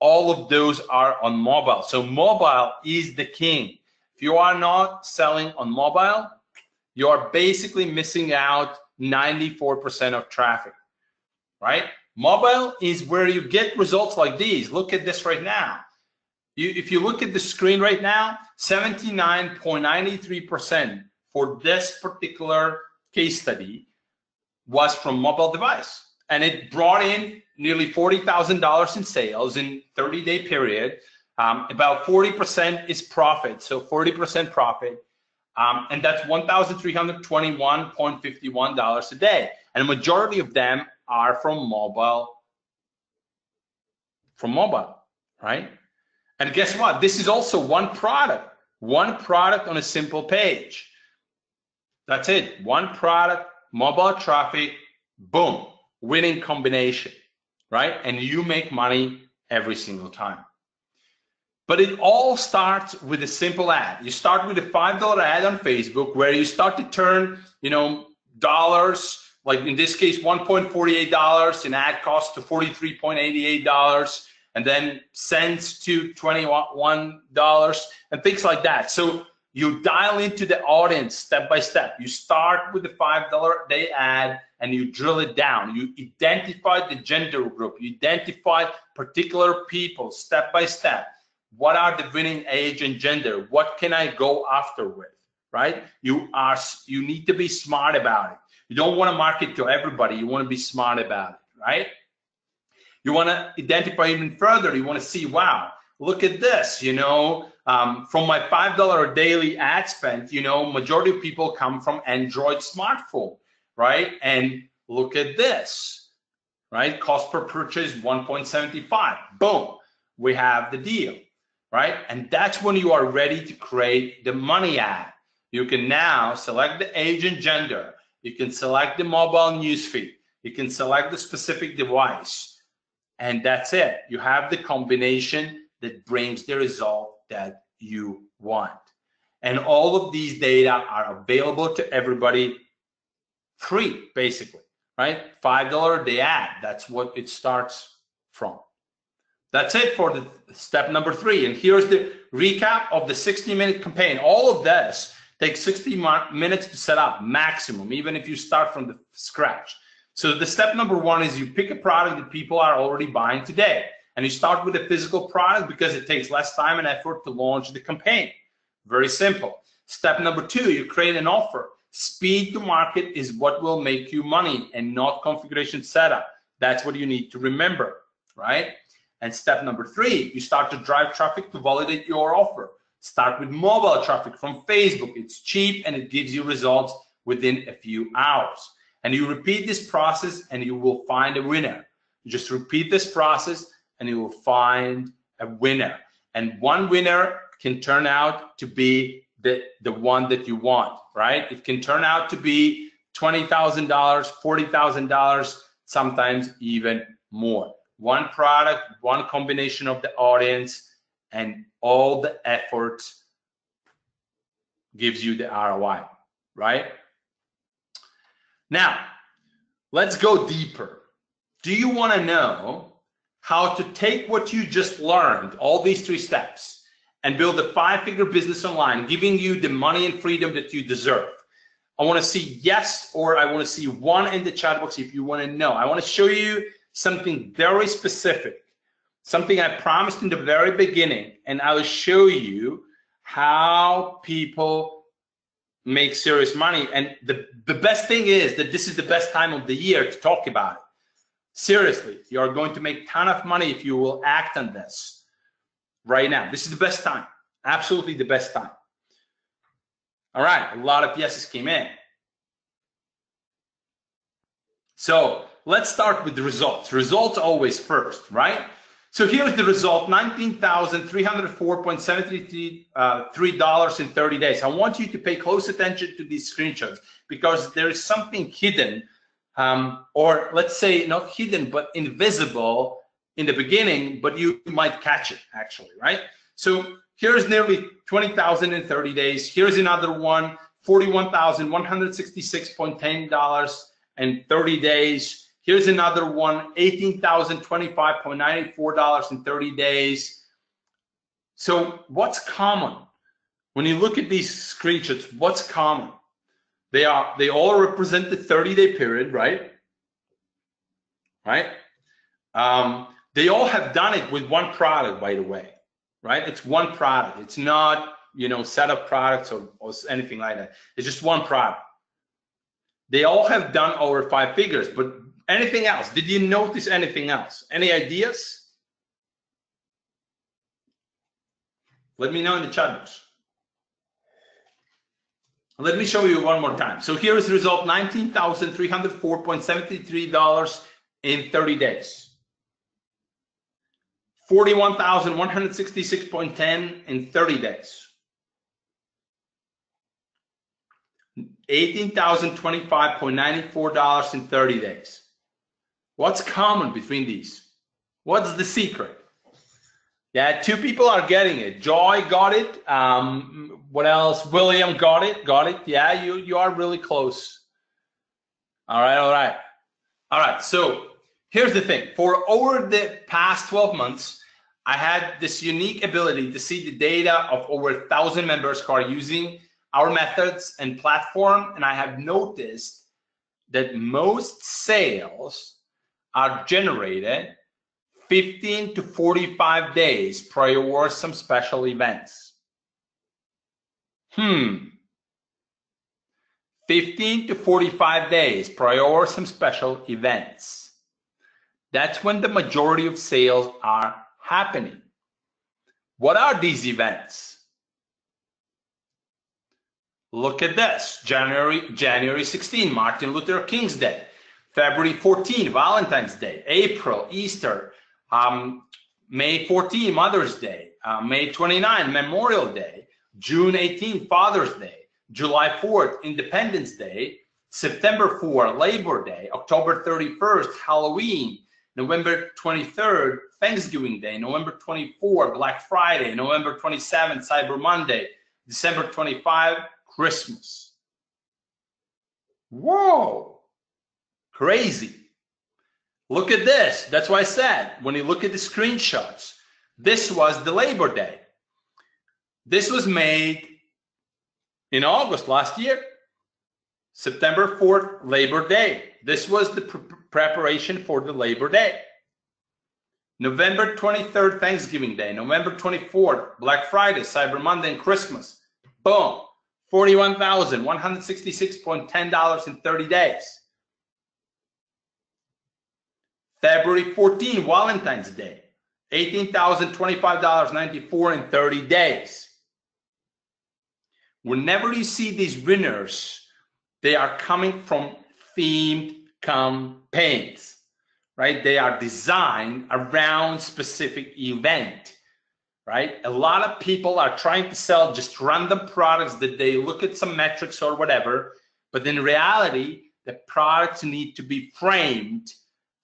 all of those are on mobile. So mobile is the king. If you are not selling on mobile, you are basically missing out 94% of traffic, right? Mobile is where you get results like these. Look at this right now. If you look at the screen right now, 79.93% for this particular case study was from mobile device. And it brought in nearly $40,000 in sales in 30-day period. About 40% is profit, so 40% profit. And that's $1,321.51 a day. And the majority of them are from mobile, right? And guess what? This is also one product on a simple page. That's it. One product, mobile traffic, boom, winning combination, right? And you make money every single time. But it all starts with a simple ad. You start with a $5 ad on Facebook where you start to turn, dollars, like in this case, $1.48 in ad cost to $43.88, and then cents to $21 and things like that. So you dial into the audience step by step. You start with the $5 a day ad and you drill it down. You identify the gender group. You identify particular people step by step. What are the winning age and gender? What can I go after with, right? You need to be smart about it. You don't want to market to everybody. You want to be smart about it, right? You want to identify even further. You want to see, wow, look at this, from my $5 daily ad spend, majority of people come from Android smartphone, right? And look at this, right? Cost per purchase, 1.75. Boom, we have the deal, right? And that's when you are ready to create the money ad. You can now select the age and gender. You can select the mobile newsfeed. You can select the specific device. And that's it. You have the combination that brings the result that you want. And all of these data are available to everybody free, basically, right? $5 a day ad, that's what it starts from. That's it for the step number 3. And here's the recap of the 60-minute campaign. All of this takes 60 minutes to set up, maximum, even if you start from the scratch. So the step number 1 is you pick a product that people are already buying today. And you start with a physical product because it takes less time and effort to launch the campaign. Very simple. Step number 2, you create an offer. Speed to market is what will make you money and not configuration setup. That's what you need to remember, right? And step number 3, you start to drive traffic to validate your offer. Start with mobile traffic from Facebook. It's cheap and it gives you results within a few hours. And you repeat this process and you will find a winner. You just repeat this process and you will find a winner. And one winner can turn out to be the one that you want, right? It can turn out to be $20,000, $40,000, sometimes even more. One product, one combination of the audience, and all the effort gives you the ROI, right? Now, let's go deeper. Do you want to know how to take what you just learned, all these 3 steps, and build a 5-figure business online, giving you the money and freedom that you deserve? I want to see yes, or I want to see 1 in the chat box if you want to know. I want to show you something very specific, something I promised in the very beginning, and I will show you how people make serious money. And the best thing is that this is the best time of the year to talk about it. Seriously, you are going to make a ton of money if you will act on this right now. This is the best time, absolutely the best time. All right, a lot of yeses came in. So let's start with the results. Results always first, right? So here's the result, $19,304.73 in 30 days. I want you to pay close attention to these screenshots because there is something hidden, or let's say not hidden, but invisible in the beginning, but you might catch it actually, right? So here's nearly 20,000 in 30 days. Here's another one, $41,166.10 in 30 days. Here's another one, $18,025.94 in 30 days. So what's common? When you look at these screenshots, what's common? They all represent the 30-day period, right? Right? They all have done it with one product, by the way, right? It's one product. It's not, set of products or anything like that. It's just one product. They all have done over 5 figures, but anything else? Did you notice anything else? Any ideas? Let me know in the chat box. Let me show you one more time. So here is the result, $19,304.73 in 30 days. 41,166.10 in 30 days. $18,025.94 in 30 days. What's common between these? What's the secret? Yeah, two people are getting it. Joy got it. What else? William got it. Got it. Yeah, you are really close. All right, all right. All right, so here's the thing. For over the past 12 months, I had this unique ability to see the data of over 1,000 members who are using our methods and platform, and I have noticed that most sales are generated 15 to 45 days prior to some special events. 15 to 45 days prior to some special events. That's when the majority of sales are happening. What are these events? Look at this. January 16, Martin Luther King's Day. February 14, Valentine's Day. April, Easter. May 14, Mother's Day. May 29, Memorial Day. June 18, Father's Day. July 4th, Independence Day. September 4, Labor Day. October 31st, Halloween. November 23rd, Thanksgiving Day. November 24, Black Friday. November 27, Cyber Monday. December 25, Christmas. Whoa, crazy. Look at this. That's why I said, when you look at the screenshots, this was the Labor Day. This was made in August last year. September 4th, Labor Day. This was the preparation for the Labor Day. November 23rd, Thanksgiving Day. November 24th, Black Friday, Cyber Monday, and Christmas. Boom. $41,166.10 in 30 days. February 14, Valentine's Day. $18,025.94 in 30 days. Whenever you see these winners, they are coming from themed campaigns, right? They are designed around specific event. Right? A lot of people are trying to sell just random products that they look at some metrics or whatever, but in reality, the products need to be framed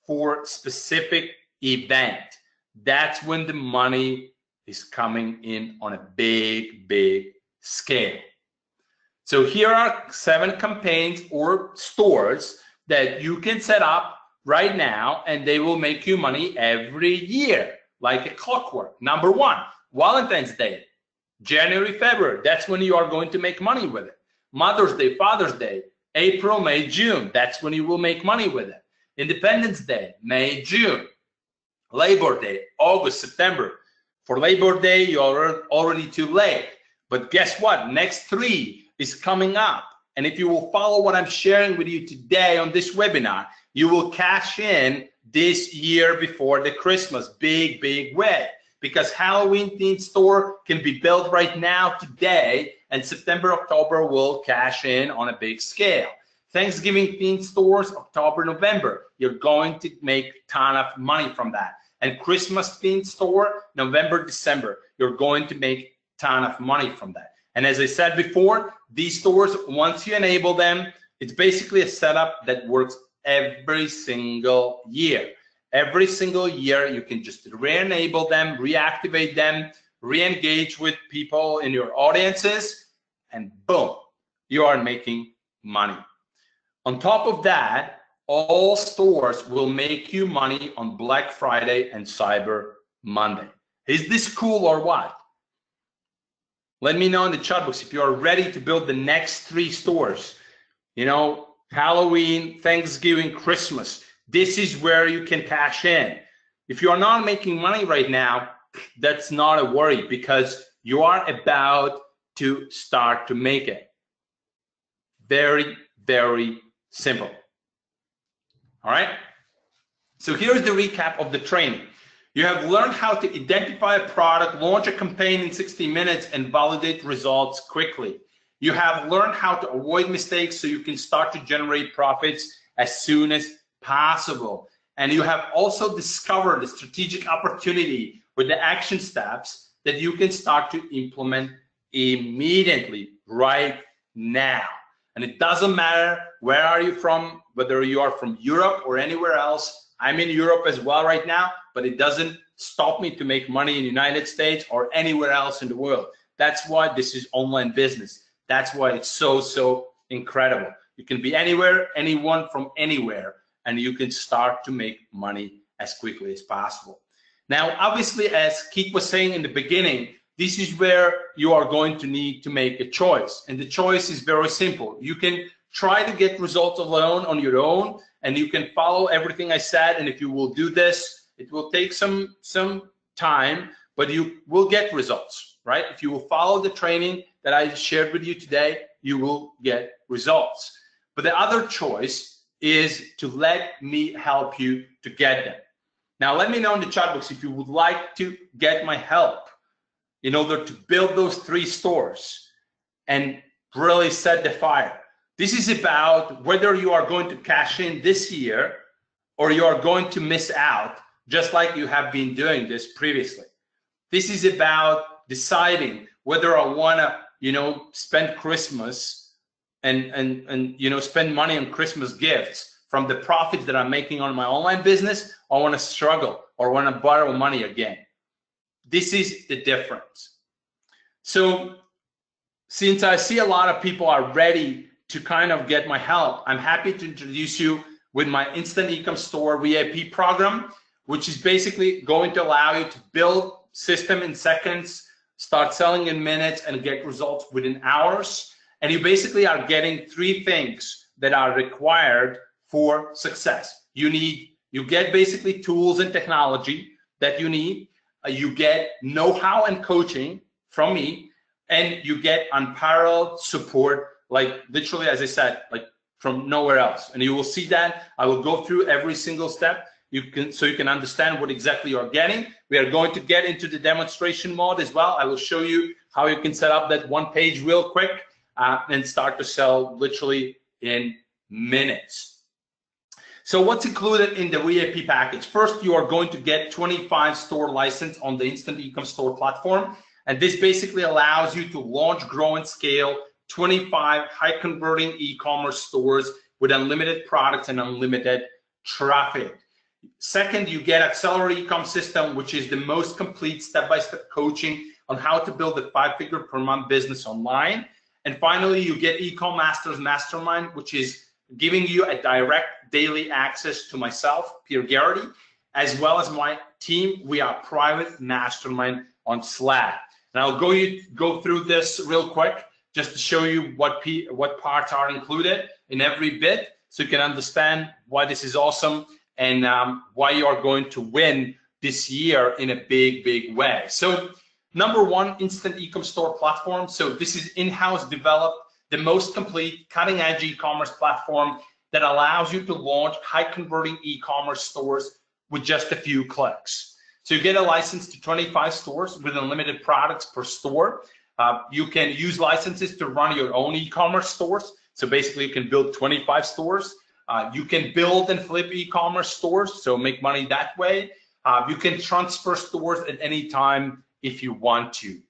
for specific event. That's when the money is coming in on a big, big scale. So here are 7 campaigns or stores that you can set up right now, and they will make you money every year, like a clockwork. Number 1, Valentine's Day, January, February. That's when you are going to make money with it. Mother's Day, Father's Day, April, May, June. That's when you will make money with it. Independence Day, May, June. Labor Day, August, September. For Labor Day, you're already too late. But guess what? Next 3 is coming up. And if you will follow what I'm sharing with you today on this webinar, you will cash in this year before the Christmas. Big, big way. Because Halloween themed store can be built right now today, and September, October will cash in on a big scale. Thanksgiving themed stores, October, November, you're going to make a ton of money from that. And Christmas themed store, November, December, you're going to make a ton of money from that. And as I said before, these stores, once you enable them, it's basically a setup that works every single year. Every single year, you can just re-enable them, reactivate them, re-engage with people in your audiences, and boom, you are making money. On top of that, all stores will make you money on Black Friday and Cyber Monday. Is this cool or what? Let me know in the chat box if you are ready to build the next 3 stores. You know, Halloween, Thanksgiving, Christmas. This is where you can cash in. If you are not making money right now, that's not a worry, because you are about to start to make it. Very, very simple. All right? So here's the recap of the training. You have learned how to identify a product, launch a campaign in 60 minutes, and validate results quickly. You have learned how to avoid mistakes so you can start to generate profits as soon as possible. And you have also discovered the strategic opportunity with the action steps that you can start to implement immediately right now. And it doesn't matter where are you from, whether you are from Europe or anywhere else. I'm in Europe as well right now, but it doesn't stop me to make money in the United States or anywhere else in the world. That's why this is online business. That's why it's so incredible. You can be anywhere, anyone from anywhere, and you can start to make money as quickly as possible. Now, obviously, as Keith was saying in the beginning, this is where you are going to need to make a choice. And the choice is very simple. You can try to get results alone on your own, and you can follow everything I said. And if you will do this, it will take some time, but you will get results, right? If you will follow the training that I shared with you today, you will get results. But the other choice is to let me help you to get them. Now, let me know in the chat box if you would like to get my help in order to build those 3 stores and really set the fire. This is about whether you are going to cash in this year or you are going to miss out, just like you have been doing this previously. This is about deciding whether I want to, spend Christmas and spend money on Christmas gifts from the profits that I'm making on my online business, or I want to struggle or want to borrow money again. This is the difference. So since I see a lot of people are ready to kind of get my help, I'm happy to introduce you with my Instant Ecom Store VIP program, which is basically going to allow you to build system in seconds, start selling in minutes, and get results within hours. And you basically are getting 3 things that are required for success. You get basically tools and technology that you need. You get know-how and coaching from me, and you get unparalleled support, like literally, as I said, like from nowhere else. And you will see that. I will go through every single step so you can understand what exactly you're getting. We are going to get into the demonstration mode as well. I will show you how you can set up that 1 page real quick and start to sell literally in minutes. So what's included in the VIP package? First, you are going to get 25 store license on the Instant Ecom Store platform. And this basically allows you to launch, grow, and scale 25 high converting e-commerce stores with unlimited products and unlimited traffic. Second, you get Accelerate Ecom System, which is the most complete step-by-step coaching on how to build a 5-figure per month business online. And finally, you get Ecom Masters Mastermind, which is giving you a direct daily access to myself, Pierre Garety, as well as my team. We are private mastermind on Slack. And I'll go through this real quick just to show you what parts are included in every bit, so you can understand why this is awesome and why you are going to win this year in a big way. So number 1, Instant Ecom Store platform. So this is in-house developed, the most complete cutting-edge e-commerce platform that allows you to launch high-converting e-commerce stores with just a few clicks. So you get a license to 25 stores with unlimited products per store. You can use licenses to run your own e-commerce stores. So basically you can build 25 stores. You can build and flip e-commerce stores, so make money that way. You can transfer stores at any time if you want to.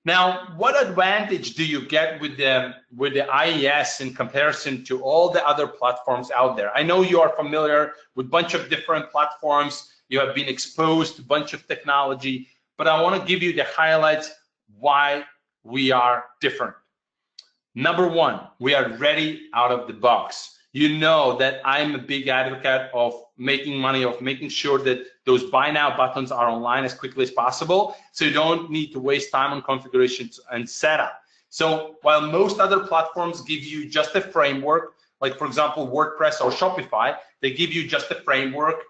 Now, what advantage do you get with the IES in comparison to all the other platforms out there? I know you are familiar with a bunch of different platforms. You have been exposed to a bunch of technology, but I want to give you the highlights why we are different. Number 1, we are ready out of the box. You know that I'm a big advocate of making money, of making sure that those buy now buttons are online as quickly as possible, so you don't need to waste time on configurations and setup. So while most other platforms give you just a framework, like for example WordPress or Shopify, they give you just a framework,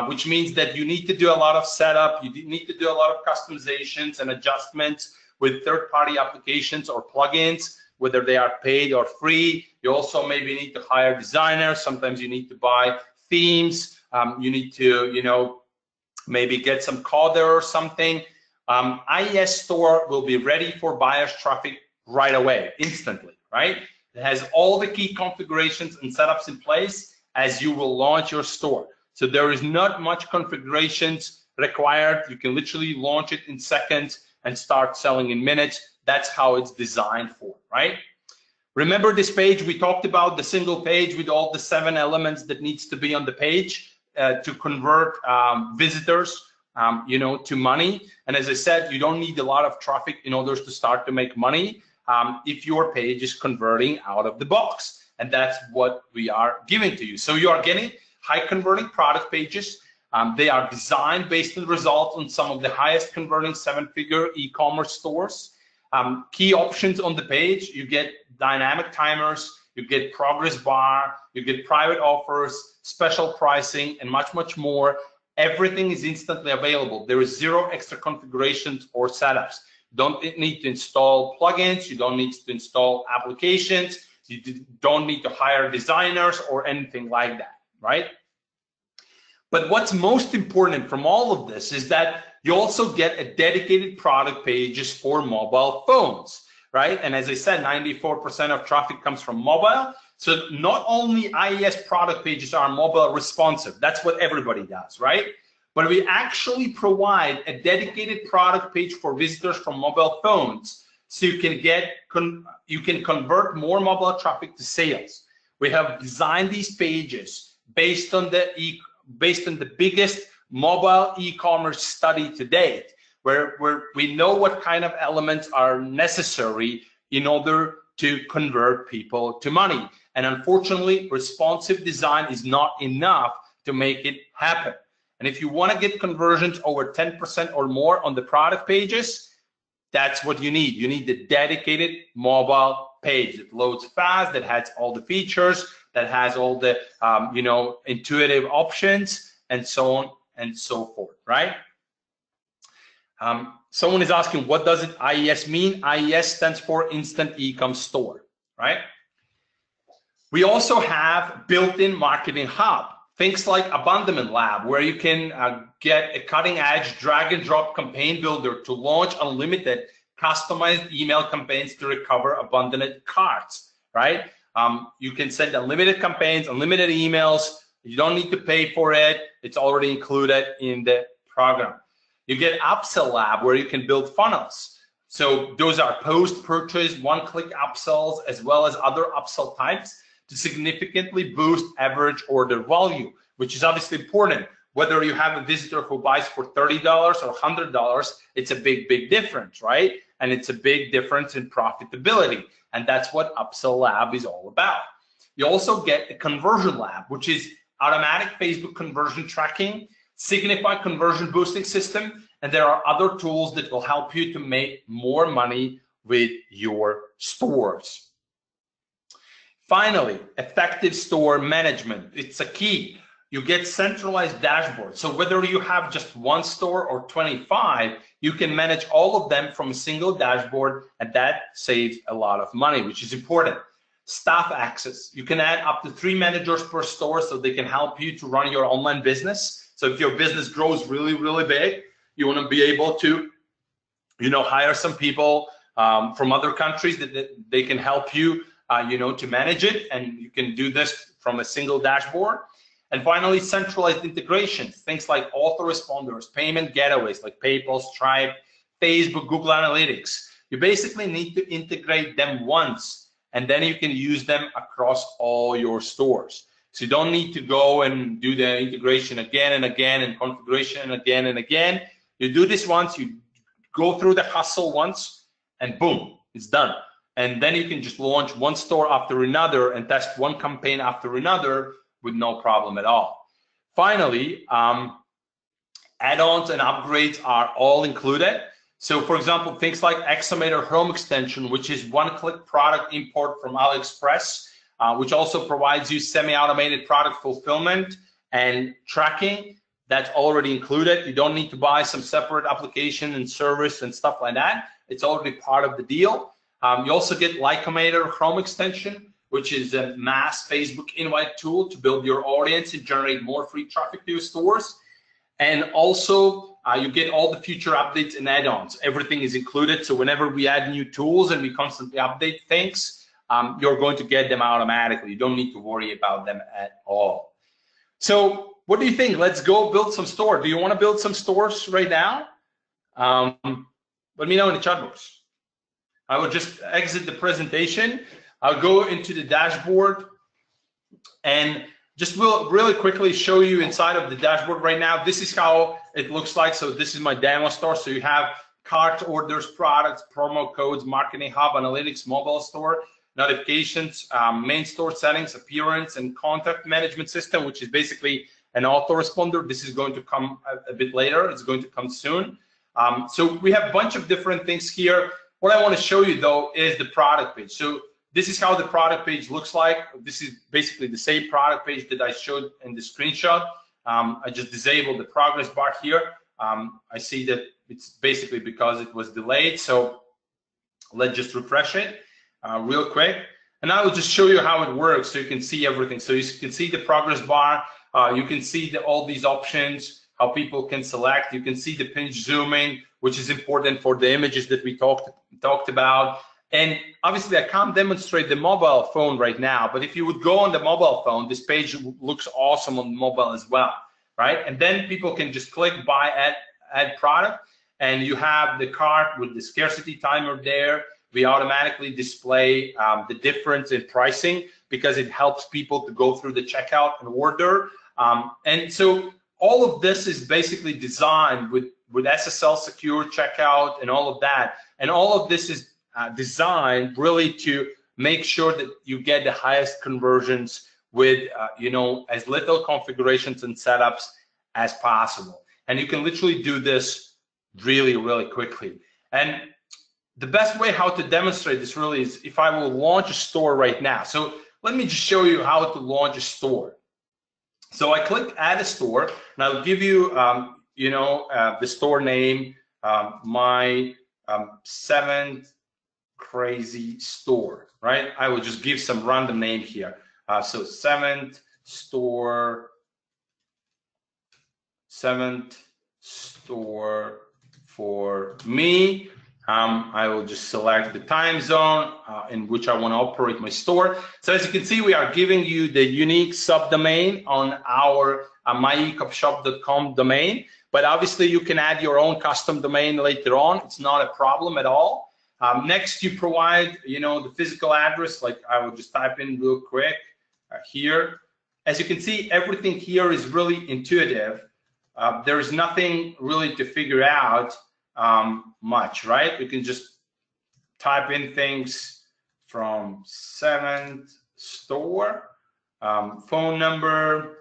which means that you need to do a lot of setup, you need to do a lot of customizations and adjustments with third-party applications or plugins, whether they are paid or free. You also maybe need to hire designers. Sometimes you need to buy themes. You need to, maybe get some coder or something. IES Store will be ready for buyers traffic right away, instantly, right? It has all the key configurations and setups in place as you will launch your store. So there is not much configurations required. You can literally launch it in seconds and start selling in minutes. That's how it's designed for, right? Remember this page, we talked about the single page with all the 7 elements that needs to be on the page to convert visitors to money. And as I said, you don't need a lot of traffic in order to start to make money if your page is converting out of the box. And that's what we are giving to you. So you are getting high converting product pages. They are designed based on results on some of the highest converting 7-figure e-commerce stores. Key options on the page, you get dynamic timers, you get progress bar, you get private offers, special pricing, and much, much more. Everything is instantly available. There is 0 extra configurations or setups. You don't need to install plugins, you don't need to install applications, you don't need to hire designers or anything like that, right? But what's most important from all of this is that you also get a dedicated product pages for mobile phones, right? And as I said, 94% of traffic comes from mobile. So not only IES product pages are mobile responsive, that's what everybody does, right? But we actually provide a dedicated product page for visitors from mobile phones, so you can convert more mobile traffic to sales. We have designed these pages based on the biggest mobile e-commerce study to date, where we know what kind of elements are necessary in order to convert people to money. And unfortunately, responsive design is not enough to make it happen. And if you want to get conversions over 10% or more on the product pages, that's what you need. You need the dedicated mobile page that loads fast, that has all the features, that has all the intuitive options, and so on and so forth, right? Someone is asking, what does IES mean? IES stands for Instant E-com Store, right? We also have built-in marketing hub, things like Abandonment Lab, where you can get a cutting-edge drag and drop campaign builder to launch unlimited customized email campaigns to recover abandoned carts, right? You can send unlimited campaigns, unlimited emails. You don't need to pay for it. It's already included in the program. You get Upsell Lab, where you can build funnels. So those are post-purchase, one-click upsells, as well as other upsell types to significantly boost average order value, which is obviously important. Whether you have a visitor who buys for $30 or $100, it's a big, big difference, right? And it's a big difference in profitability. And that's what Upsell Lab is all about. You also get a Conversion Lab, which is automatic Facebook conversion tracking, Signify conversion boosting system, and there are other tools that will help you to make more money with your stores. Finally, effective store management. It's a key. You get centralized dashboards. So whether you have just 1 store or 25, you can manage all of them from a single dashboard, and that saves a lot of money, which is important. Staff access. You can add up to 3 managers per store so they can help you to run your online business. So if your business grows really, really big, you want to be able to, hire some people from other countries that they can help you, to manage it. And you can do this from a single dashboard. And finally, centralized integrations, things like autoresponders, payment gateways like PayPal, Stripe, Facebook, Google Analytics. You basically need to integrate them once, and then you can use them across all your stores. So you don't need to go and do the integration again and again and configuration again and again. You do this once, you go through the hustle once, and boom, it's done. And then you can just launch 1 store after another and test 1 campaign after another with no problem at all. Finally, add-ons and upgrades are all included. So for example, things like Exameter Home Extension, which is one-click product import from AliExpress, which also provides you semi-automated product fulfillment and tracking. That's already included. You don't need to buy some separate application and service and stuff like that. It's already part of the deal. You also get Lycometer Chrome Extension, which is a mass Facebook invite tool to build your audience and generate more free traffic to your stores. And also you get all the future updates and add-ons. Everything is included. So whenever we add new tools and we constantly update things, you're going to get them automatically. You don't need to worry about them at all. So what do you think? Let's go build some store. Do you want to build some stores right now? Let me know in the chat box. I will just exit the presentation. I'll go into the dashboard and just will really quickly show you inside of the dashboard right now. This is how it looks like. So this is my demo store. So you have cart, orders, products, promo codes, marketing hub, analytics, mobile store, notifications, main store settings, appearance, and contact management system, which is basically an autoresponder. This is going to come a bit later. It's going to come soon. So we have a bunch of different things here. What I want to show you though is the product page. So this is how the product page looks like. This is basically the same product page that I showed in the screenshot. I just disabled the progress bar here. I see that it's basically because it was delayed. So let's just refresh it real quick. And I will just show you how it works so you can see everything. So you can see the progress bar. You can see all these options, how people can select. You can see the pinch zooming, which is important for the images that we talked about. And obviously, I can't demonstrate the mobile phone right now, but if you would go on the mobile phone, this page looks awesome on mobile as well, right? And then people can just click buy, add product, and you have the cart with the scarcity timer there. We automatically display the difference in pricing because it helps people to go through the checkout and order. And so all of this is basically designed with SSL secure checkout and all of that. And all of this is designed really to make sure that you get the highest conversions with as little configurations and setups as possible. And you can literally do this really, really quickly. And the best way how to demonstrate this really is if I will launch a store right now. So let me just show you how to launch a store. So I click add a store, and I'll give you the store name, my 7th crazy store, right? I will just give some random name here. So 7th store for me. I will just select the time zone in which I want to operate my store. So as you can see, we are giving you the unique subdomain on our myecopshop.com domain, but obviously you can add your own custom domain later on. It's not a problem at all. Next, you provide, the physical address. Like I will just type in real quick here. As you can see, everything here is really intuitive. There is nothing really to figure out much, right? You can just type in things from 7th store, phone number,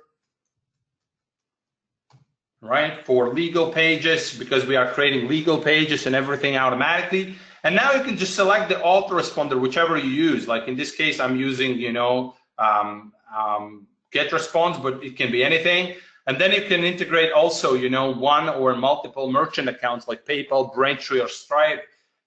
right? For legal pages, because we are creating legal pages and everything automatically. And now you can just select the autoresponder, whichever you use. Like in this case, I'm using, get response, but it can be anything. And then you can integrate also, one or multiple merchant accounts like PayPal, Braintree, or Stripe,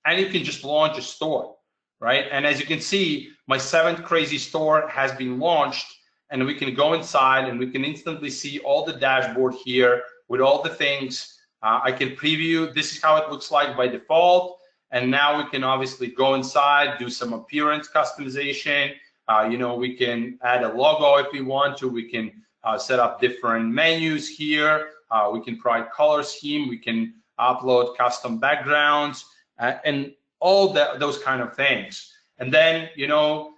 and you can just launch a store, right? And as you can see, my 7th crazy store has been launched, and we can go inside and we can instantly see all the dashboard here with all the things. I can preview. This is how it looks like by default. And now we can obviously go inside, do some appearance customization. We can add a logo if we want to. We can set up different menus here. We can provide color scheme. We can upload custom backgrounds and all those kind of things. And then,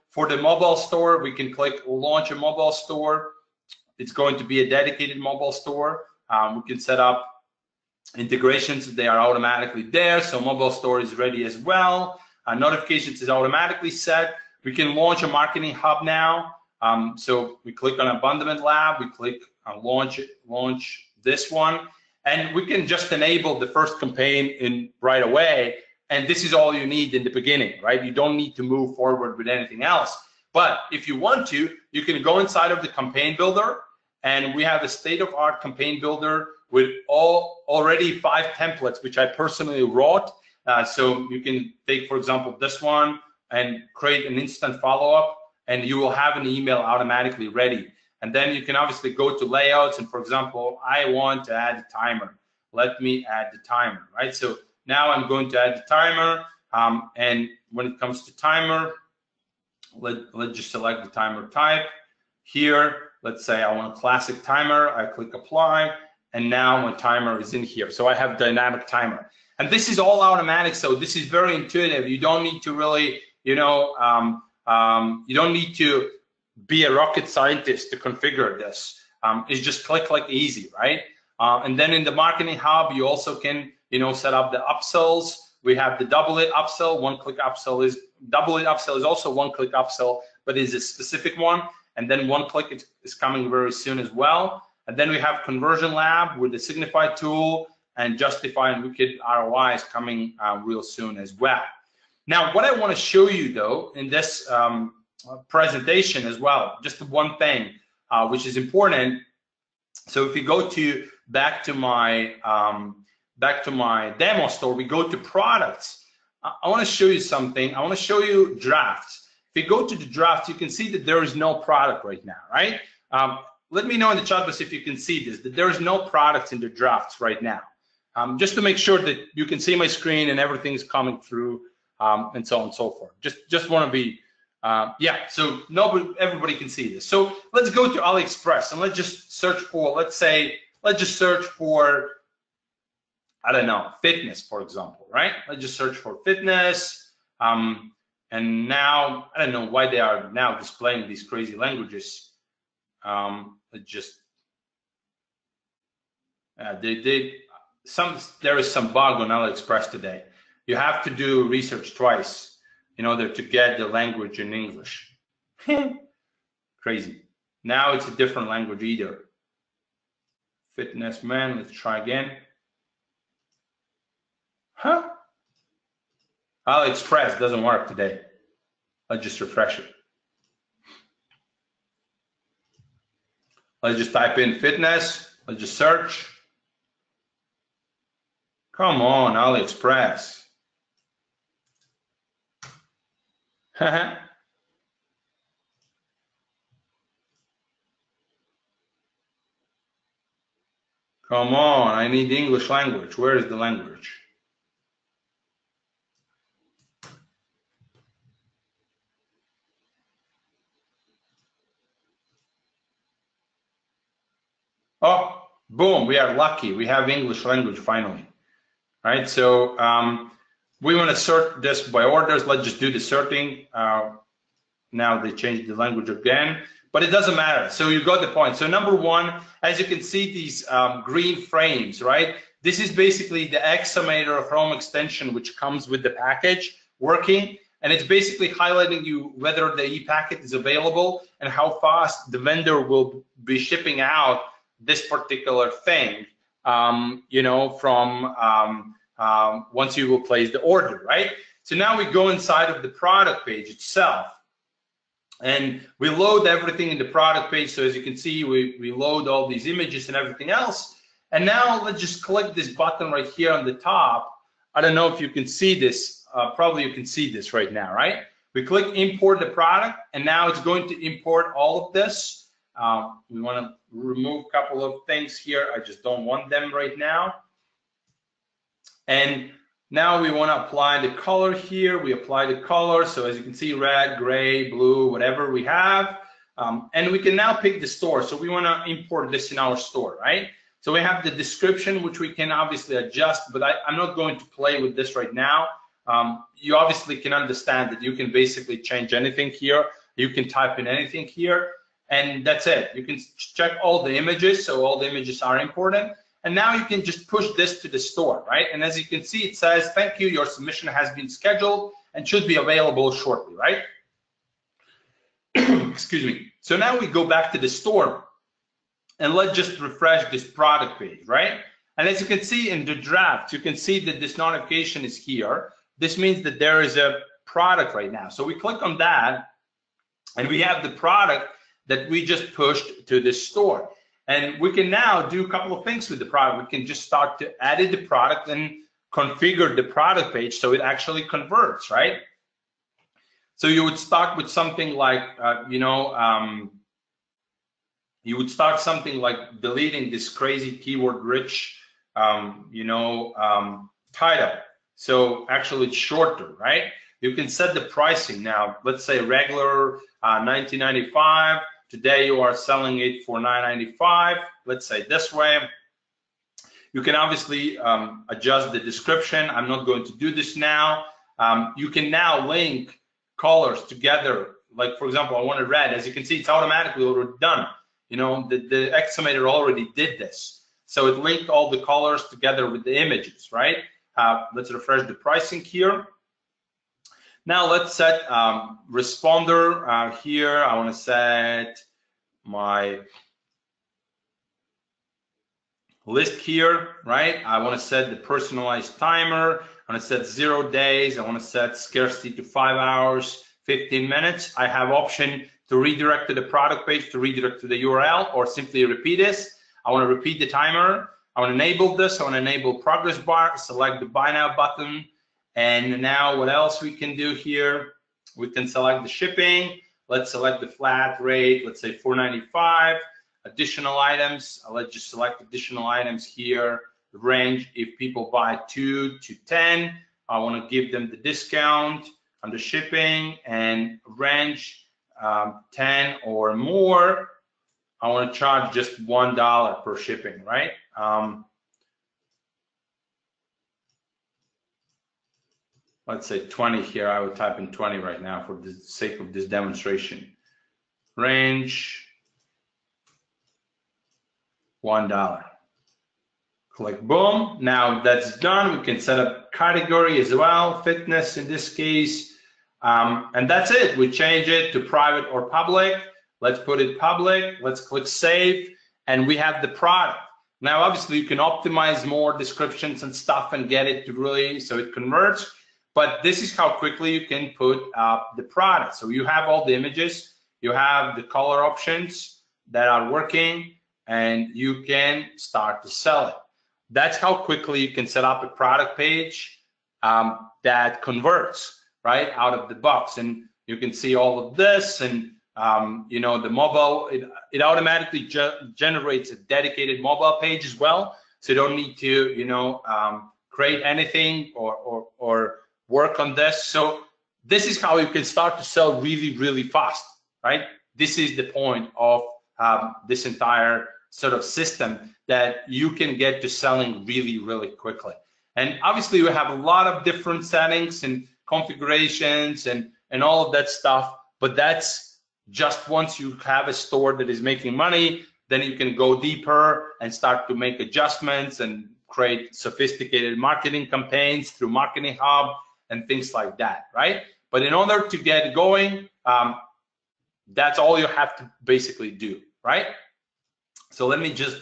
for the mobile store, we can click launch a mobile store. It's going to be a dedicated mobile store. We can set up integrations. They are automatically there. So mobile store is ready as well. Notifications is automatically set. We can launch a marketing hub now. So we click on Abandonment Lab, we click on launch this one, and we can just enable the first campaign right away. And this is all you need in the beginning, right? You don't need to move forward with anything else. But if you want to, you can go inside of the campaign builder, and we have a state-of-art campaign builder with already 5 templates, which I personally wrote. So you can take, for example, this one and create an instant follow-up, and you will have an email automatically ready. And then you can obviously go to layouts, and for example, I want to add a timer. let me add the timer, right? So now I'm going to add the timer, and when it comes to timer, let's just select the timer type. Here, let's say I want a classic timer. I click apply, and now my timer is in here. So I have dynamic timer, and this is all automatic. So this is very intuitive. You don't need to really, you don't need to be a rocket scientist to configure this. It's just click easy, right? And then in the marketing hub, you also can, set up the upsells. We have the double it upsell. One-click upsell is double it upsell is also one-click upsell, but is a specific one. And then one-click is coming very soon as well. And then we have Conversion Lab with the Signify tool, and Justify and Wicked ROI is coming real soon as well. Now, what I want to show you though in this presentation as well, just one thing which is important. So if you go back to my demo store, we go to products. I want to show you something. I want to show you drafts. If you go to the draft, you can see that there is no product right now, right? Let me know in the chat box if you can see this, that there is no products in the drafts right now. Just to make sure that you can see my screen and everything's coming through, and so on and so forth. Just want to be, yeah, so everybody can see this. So let's go to AliExpress and let's just search for, let's just search for, I don't know, fitness, for example, right? Let's just search for fitness. And now, I don't know why they are now displaying these crazy languages. There is some bug on AliExpress today. You have to do research twice in order to get the language in English. Crazy. Now it's a different language either. Fitness man, let's try again. Huh? AliExpress doesn't work today. Let's just refresh it. Let's just type in fitness. Let's just search. Come on, AliExpress. Come on, I need English language. Where is the language? Oh, boom, we are lucky. We have English language finally, right? So we want to sort this by orders. Let's just do the sorting. Now they changed the language again, but it doesn't matter. So you got the point. So number one, as you can see, these green frames, right? This is basically the Exameter Chrome extension, which comes with the package working. And it's basically highlighting you whether the e-packet is available and how fast the vendor will be shipping out this particular thing, from once you will place the order, right? So now we go inside of the product page itself, and we load everything in the product page. So as you can see, we load all these images and everything else. And now let's just click this button right here on the top. I don't know if you can see this. Probably you can see this right now, right? We click import the product, and now it's going to import all of this. We want to remove a couple of things here. I just don't want them right now. And now we want to apply the color here. We apply the color. So as you can see, red, gray, blue, whatever we have. And we can now pick the store. So we want to import this in our store, right? So we have the description, which we can obviously adjust, but I'm not going to play with this right now. You obviously can understand that you can basically change anything here. You can type in anything here, and that's it. You can check all the images, so all the images are important. And now you can just push this to the store, right? And as you can see, it says, thank you, your submission has been scheduled and should be available shortly, right? Excuse me. So now we go back to the store, and let's just refresh this product page, right? And as you can see in the draft, you can see that this notification is here. This means that there is a product right now. So we click on that, and we have the product that we just pushed to the store. And we can now do a couple of things with the product. We can just start to edit the product and configure the product page so it actually converts, right? So you would start with something like, you would start something like deleting this crazy keyword-rich title. So actually it's shorter, right? You can set the pricing now. Let's say regular $19.95. Today you are selling it for $9.95. Let's say this way. You can obviously adjust the description. I'm not going to do this now. You can now link colors together. Like for example, I wanted red. As you can see, it's automatically already done. You know, the estimator already did this. So it linked all the colors together with the images, right? Let's refresh the pricing here. Now let's set responder here. I want to set my list here, right? I want to set the personalized timer. I want to set 0 days. I want to set scarcity to 5 hours, 15 minutes. I have option to redirect to the product page, to redirect to the URL, or simply repeat this. I want to repeat the timer. I want to enable this. I want to enable progress bar, select the buy now button. And now what else we can do here? We can select the shipping. Let's select the flat rate. Let's say $4.95. Additional items. Let's just select additional items here. The range, if people buy 2 to 10, I want to give them the discount on the shipping, and range 10 or more. I want to charge just $1 per shipping, right? Let's say 20 here. I would type in 20 right now for the sake of this demonstration. Range $1. Click boom. Now that's done. We can set up category as well, fitness in this case, and that's it. We change it to private or public. Let's put it public. Let's click save, and we have the product. Now obviously you can optimize more descriptions and stuff and get it to really so it converts, but this is how quickly you can put up the product. So you have all the images, you have the color options that are working, and you can start to sell it. That's how quickly you can set up a product page that converts right out of the box. And you can see all of this, and you know, the mobile, it automatically generates a dedicated mobile page as well. So you don't need to, you know, create anything or work on this. So this is how you can start to sell really, really fast, right? This is the point of this entire sort of system, that you can get to selling really, really quickly. And obviously we have a lot of different settings and configurations and all of that stuff, but that's just once you have a store that is making money, then you can go deeper and start to make adjustments and create sophisticated marketing campaigns through Marketing Hub and things like that, right? But in order to get going, that's all you have to basically do, right? So let me just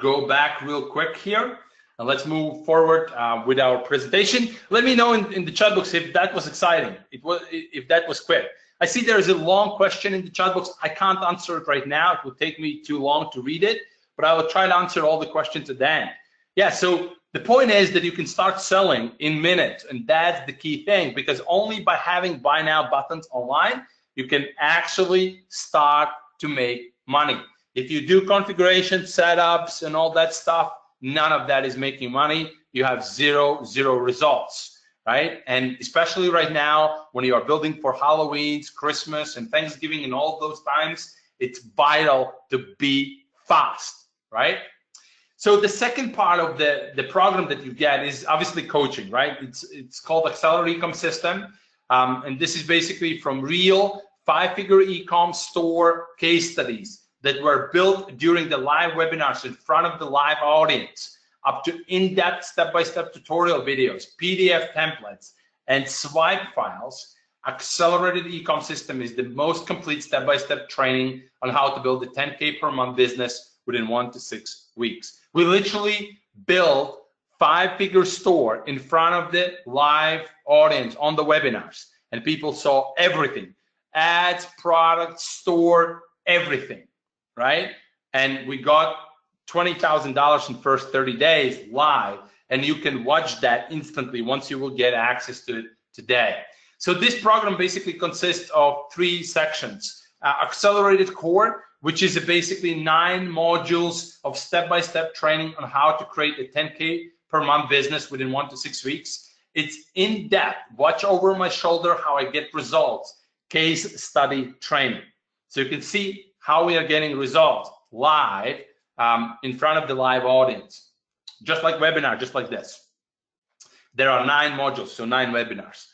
go back real quick here, and let's move forward with our presentation. Let me know in the chat box if that was exciting, if that was quick. I see there is a long question in the chat box. I can't answer it right now. It will take me too long to read it, but I will try to answer all the questions at the end. Yeah, so the point is that you can start selling in minutes, and that's the key thing, because only by having buy now buttons online, you can actually start to make money. If you do configuration setups and all that stuff, none of that is making money. You have zero results, right? And especially right now, when you are building for Halloween, Christmas, and Thanksgiving, and all those times, it's vital to be fast, right? So the second part of the program that you get is obviously coaching, right? It's called Accelerate Ecom System, and this is basically from real 5-figure ecom store case studies that were built during the live webinars in front of the live audience, up to in-depth step-by-step tutorial videos, PDF templates, and swipe files. Accelerated Ecom System is the most complete step-by-step training on how to build a 10K per month business within 1 to 6 weeks. We literally built 5-figure store in front of the live audience on the webinars, and people saw everything: ads, products, store, everything. Right? And we got $20,000 in the first 30 days live, and you can watch that instantly once you will get access to it today. So this program basically consists of 3 sections. Accelerated Core, which is basically 9 modules of step-by-step training on how to create a 10K per month business within 1 to 6 weeks. It's in depth, watch over my shoulder how I get results, case study training. So you can see how we are getting results live in front of the live audience, just like webinar, just like this. There are 9 modules, so 9 webinars.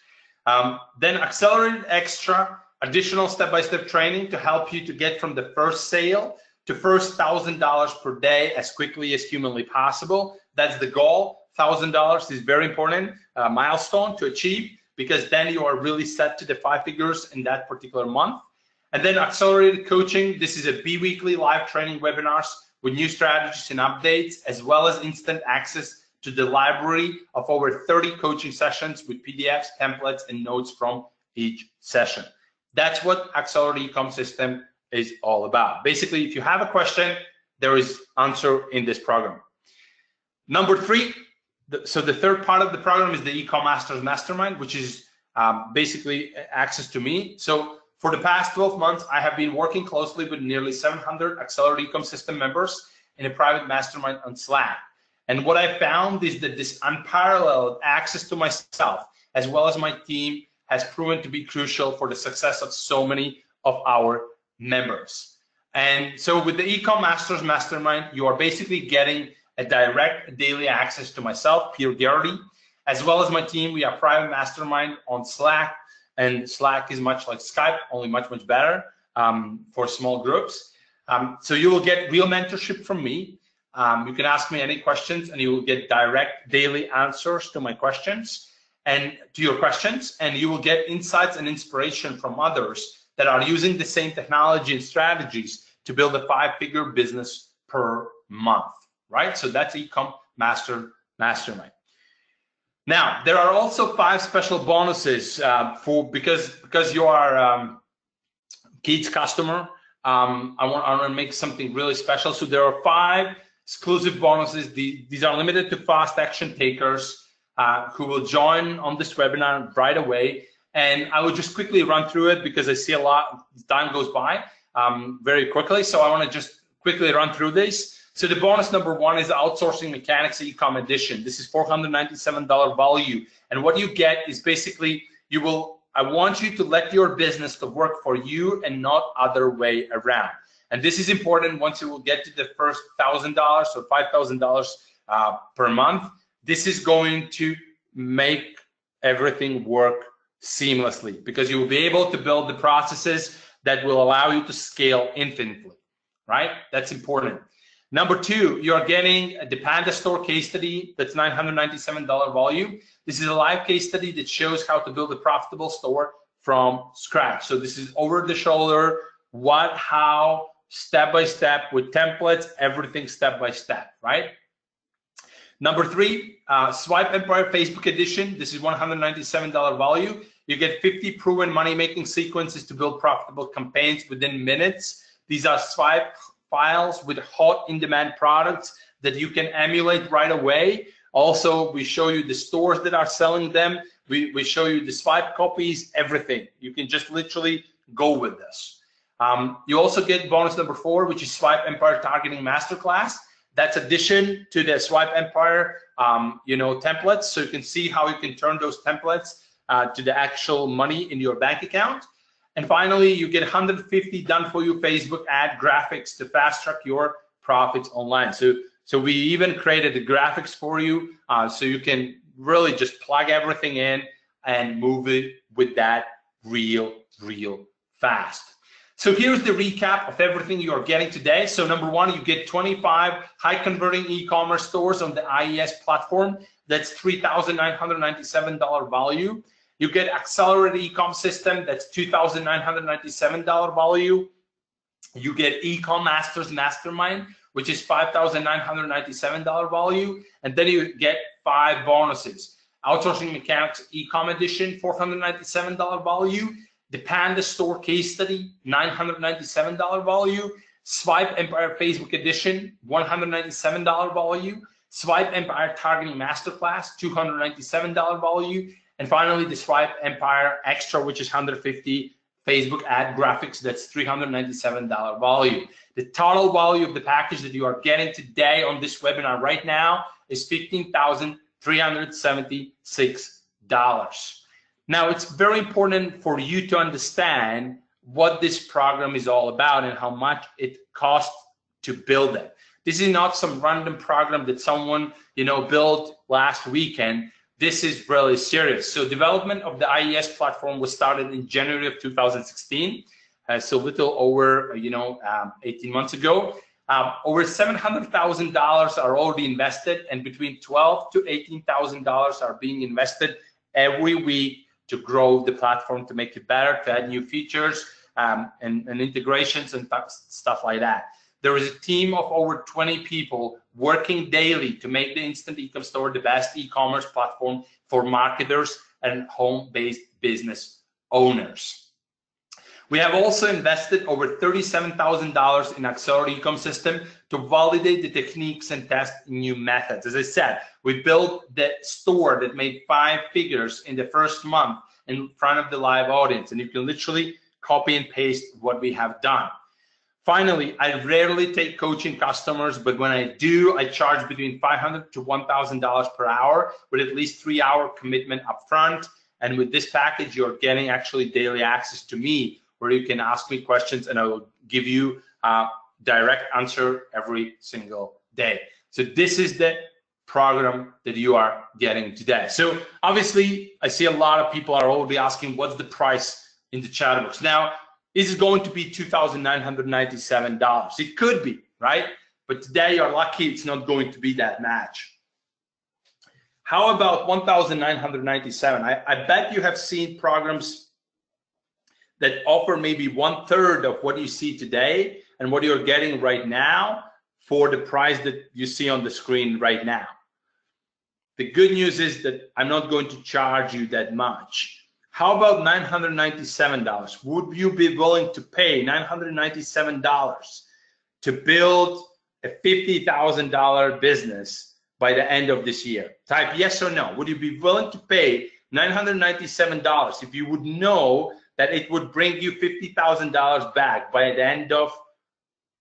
Then Accelerated Extra, additional step-by-step training to help you to get from the first sale to first $1,000 per day as quickly as humanly possible. That's the goal. $1,000 is very important milestone to achieve, because then you are really set to the 5 figures in that particular month. And then Accelerated Coaching, this is a bi-weekly live training webinars with new strategies and updates, as well as instant access to the library of over 30 coaching sessions with PDFs, templates, and notes from each session. That's what Accelerated Ecom System is all about. Basically, if you have a question, there is answer in this program. Number 3, so the third part of the program is the Ecom Masters Mastermind, which is basically access to me. So for the past 12 months, I have been working closely with nearly 700 Accelerated Ecom System members in a private mastermind on Slack. And what I found is that this unparalleled access to myself, as well as my team, has proven to be crucial for the success of so many of our members. And so with the Ecom Masters Mastermind, you are basically getting a direct daily access to myself, Peter Garety, as well as my team. We are private mastermind on Slack, and Slack is much like Skype, only much, much better for small groups. So you will get real mentorship from me. You can ask me any questions, and you will get direct daily answers to my questions and to your questions, and you will get insights and inspiration from others that are using the same technology and strategies to build a 5-figure business per month. Right? So that's Ecom Mastermind. Now, there are also 5 special bonuses because you are Keith's customer. I want to make something really special. So there are 5 exclusive bonuses. These are limited to fast action takers who will join on this webinar right away. And I will just quickly run through it because I see a lot, time goes by very quickly. So I want to just quickly run through this. So the bonus number 1 is the Outsourcing Mechanics Ecom Edition. This is $497 value. And what you get is basically, I want you to let your business to work for you and not other way around. And this is important once you will get to the first $1,000 or $5,000 per month. This is going to make everything work seamlessly, because you will be able to build the processes that will allow you to scale infinitely, right? That's important. Number 2, you're getting the Panda Store case study. That's $997 value. This is a live case study that shows how to build a profitable store from scratch. So this is over the shoulder, what, how, step by step with templates, everything step by step, right? Number 3, Swipe Empire Facebook Edition. This is $197 value. You get 50 proven money-making sequences to build profitable campaigns within minutes. These are swipe files with hot in-demand products that you can emulate right away. Also, we show you the stores that are selling them. We show you the swipe copies, everything. You can just literally go with this. You also get bonus number 4, which is Swipe Empire Targeting Masterclass. That's addition to the Swipe Empire, templates. So you can see how you can turn those templates to the actual money in your bank account. And finally, you get 150 done-for-you Facebook ad graphics to fast-track your profits online. So we even created the graphics for you, so you can really just plug everything in and move it with that real fast. So here's the recap of everything you are getting today. So number 1, you get 25 high-converting e-commerce stores on the IES platform. That's $3,997 value. You get Accelerated Ecom System, that's $2,997 value. You get Ecom Masters Mastermind, which is $5,997 value. And then you get 5 bonuses. Outsourcing Mechanics Ecom Edition, $497 value. The Panda Store Case Study, $997 value. Swipe Empire Facebook Edition, $197 value. Swipe Empire Targeting Masterclass, $297 value. And finally, the Swipe Empire Extra, which is $150 Facebook ad graphics, that's $397 value. The total value of the package that you are getting today on this webinar right now is $15,376. Now, it's very important for you to understand what this program is all about and how much it costs to build it. This is not some random program that someone, built last weekend. This is really serious. So development of the IES platform was started in January of 2016, so little over 18 months ago. Over $700,000 are already invested, and between $12,000 to $18,000 are being invested every week to grow the platform, to make it better, to add new features and integrations and stuff like that. There is a team of over 20 people working daily to make the Instant Ecom Store the best e-commerce platform for marketers and home-based business owners. We have also invested over $37,000 in Accelerate Ecom System to validate the techniques and test new methods. As I said, we built the store that made 5 figures in the first month in front of the live audience, and you can literally copy and paste what we have done. Finally, I rarely take coaching customers, but when I do, I charge between $500 to $1,000 per hour with at least 3-hour commitment upfront. And with this package, you're getting actually daily access to me, where you can ask me questions and I will give you a direct answer every single day. So this is the program that you are getting today. So obviously, I see a lot of people are already asking, what's the price in the chat box? Now, is it going to be $2,997? It could be, right? But today you're lucky it's not going to be that much. How about $1,997? I bet you have seen programs that offer maybe 1/3 of what you see today and what you're getting right now for the price that you see on the screen right now. The good news is that I'm not going to charge you that much. How about $997? Would you be willing to pay $997 to build a $50,000 business by the end of this year? Type yes or no. Would you be willing to pay $997 if you would know that it would bring you $50,000 back by the end of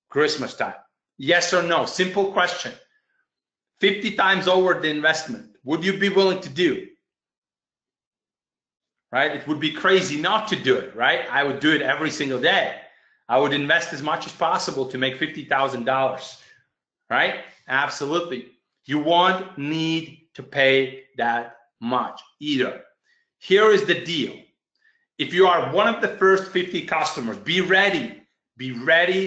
Christmas time? Yes or no? Simple question. 50 times over the investment. Would you be willing to do? Right? It would be crazy not to do it, right? I would do it every single day. I would invest as much as possible to make $50,000, right? Absolutely. You won't need to pay that much either. Here is the deal. If you are one of the first 50 customers, be ready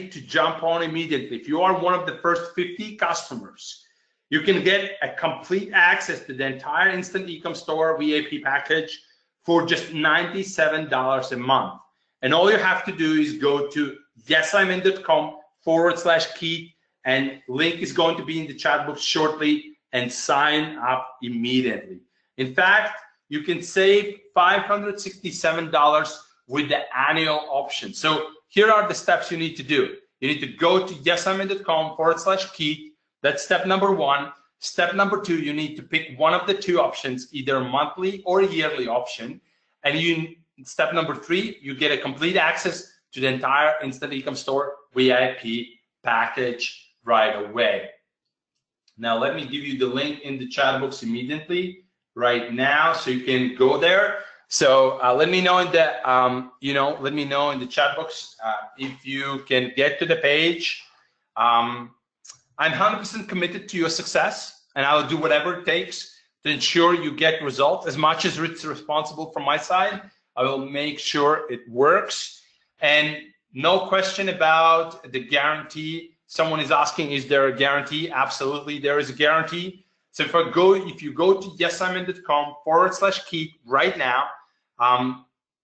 to jump on immediately. If you are one of the first 50 customers, you can get a complete access to the entire Instant Ecom Store VIP package for just $97 a month. And all you have to do is go to yesimin.com/Keith, and link is going to be in the chat box shortly, and sign up immediately. In fact, you can save $567 with the annual option. So here are the steps you need to do. You need to go to yesimin.com/Keith. That's step number 1. Step number 2, you need to pick one of the 2 options, either monthly or yearly option. And step number 3, you get a complete access to the entire Instant Ecom Store VIP package right away. Now, let me give you the link in the chat box immediately right now, so you can go there. So let me know in the let me know in the chat box if you can get to the page. I'm 100% committed to your success, and I'll do whatever it takes to ensure you get results. As much as it's responsible from my side, I will make sure it works. And no question about the guarantee. Someone is asking, is there a guarantee? Absolutely, there is a guarantee. So if you go to yesimin.com/Keith right now,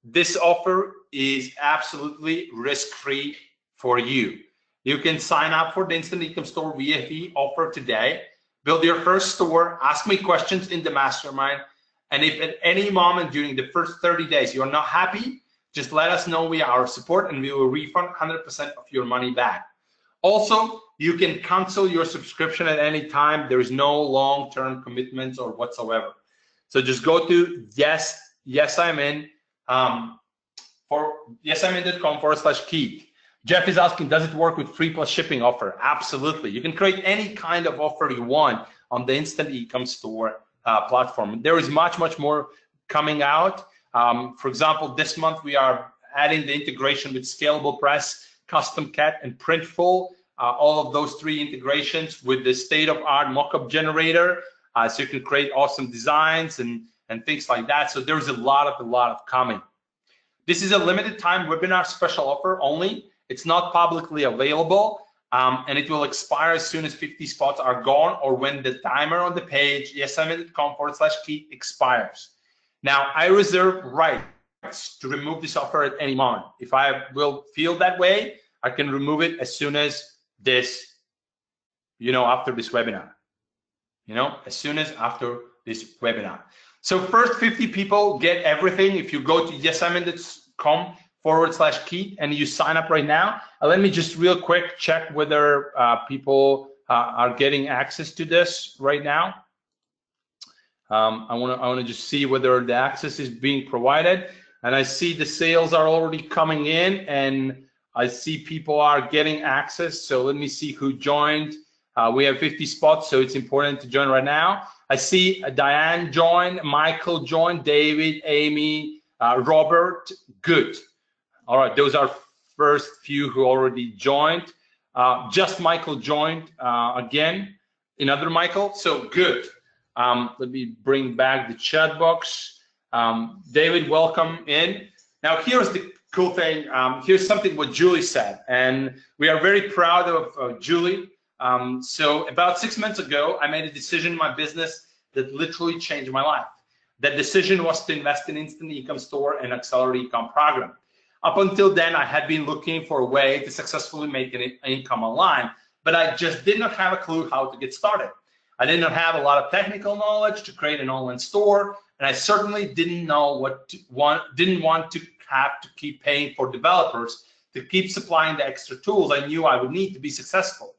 this offer is absolutely risk-free for you. You can sign up for the Instant Ecom Store VIP offer today, build your first store, ask me questions in the mastermind, and if at any moment during the first 30 days you're not happy, just let us know via our support and we will refund 100% of your money back. Also, you can cancel your subscription at any time. There is no long-term commitments or whatsoever. So just go to yesimin for yesImean.com/Keith. Jeff is asking, does it work with free plus shipping offer? Absolutely. You can create any kind of offer you want on the Instant Ecom Store platform. There is much, much more coming out. For example, this month we are adding the integration with Scalable Press, Custom Cat, and Printful. All of those three integrations with the state-of-art mockup generator, so you can create awesome designs and things like that. So there's a lot of coming. This is a limited time webinar special offer only. It's not publicly available, and it will expire as soon as 50 spots are gone or when the timer on the page, yesImean.com/Keith, expires. Now, I reserve rights to remove this offer at any moment. If I will feel that way, I can remove it as soon as this, after this webinar. As soon as after this webinar. So first 50 people get everything. If you go to yesImean.com/Keith and you sign up right now, let me just real quick check whether people are getting access to this right now. I want to just see whether the access is being provided, and I see the sales are already coming in, and I see people are getting access. So let me see who joined. We have 50 spots, so it's important to join right now. I see Diane joined, Michael joined, David, Amy, Robert. Good. All right, those are first few who already joined. Just Michael joined again. Another Michael. So good. Let me bring back the chat box. David, welcome in. Now, here's the cool thing. Here's something what Julie said, and we are very proud of Julie. So about 6 months ago, I made a decision in my business that literally changed my life. That decision was to invest in Instant Ecom Store and Accelerate Ecom program. Up until then, I had been looking for a way to successfully make an income online, but I just did not have a clue how to get started. I did not have a lot of technical knowledge to create an online store, and I certainly didn't want to have to keep paying for developers to keep supplying the extra tools I knew I would need to be successful.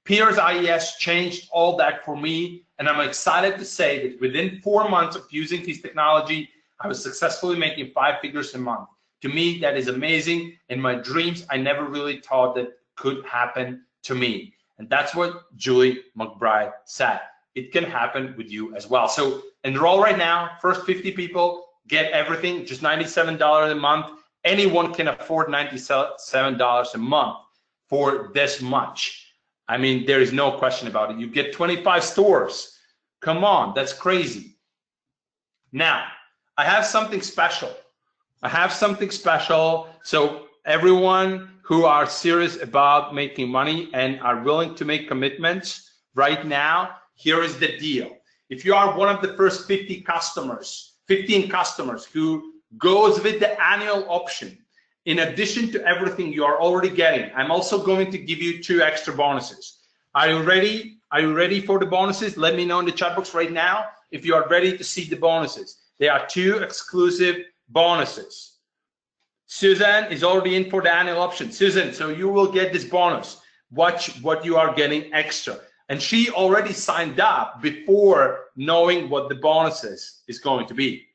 Peers IES changed all that for me, and I'm excited to say that within 4 months of using his technology, I was successfully making 5 figures a month. To me, that is amazing. In my dreams, I never really thought that could happen to me. And that's what Julie McBride said. It can happen with you as well. So enroll right now. First 50 people get everything, just $97 a month. Anyone can afford $97 a month for this much. I mean, there is no question about it. You get 25 stores. Come on, that's crazy. Now, I have something special. So everyone who are serious about making money and are willing to make commitments right now, here is the deal. If you are one of the first 15 customers who goes with the annual option, in addition to everything you are already getting, I'm also going to give you 2 extra bonuses. Are you ready? Are you ready for the bonuses? Let me know in the chat box right now if you are ready to see the bonuses. There are 2 exclusive bonuses. Susan is already in for the annual option. Susan, so you will get this bonus. Watch what you are getting extra. And she already signed up before knowing what the bonuses is going to be.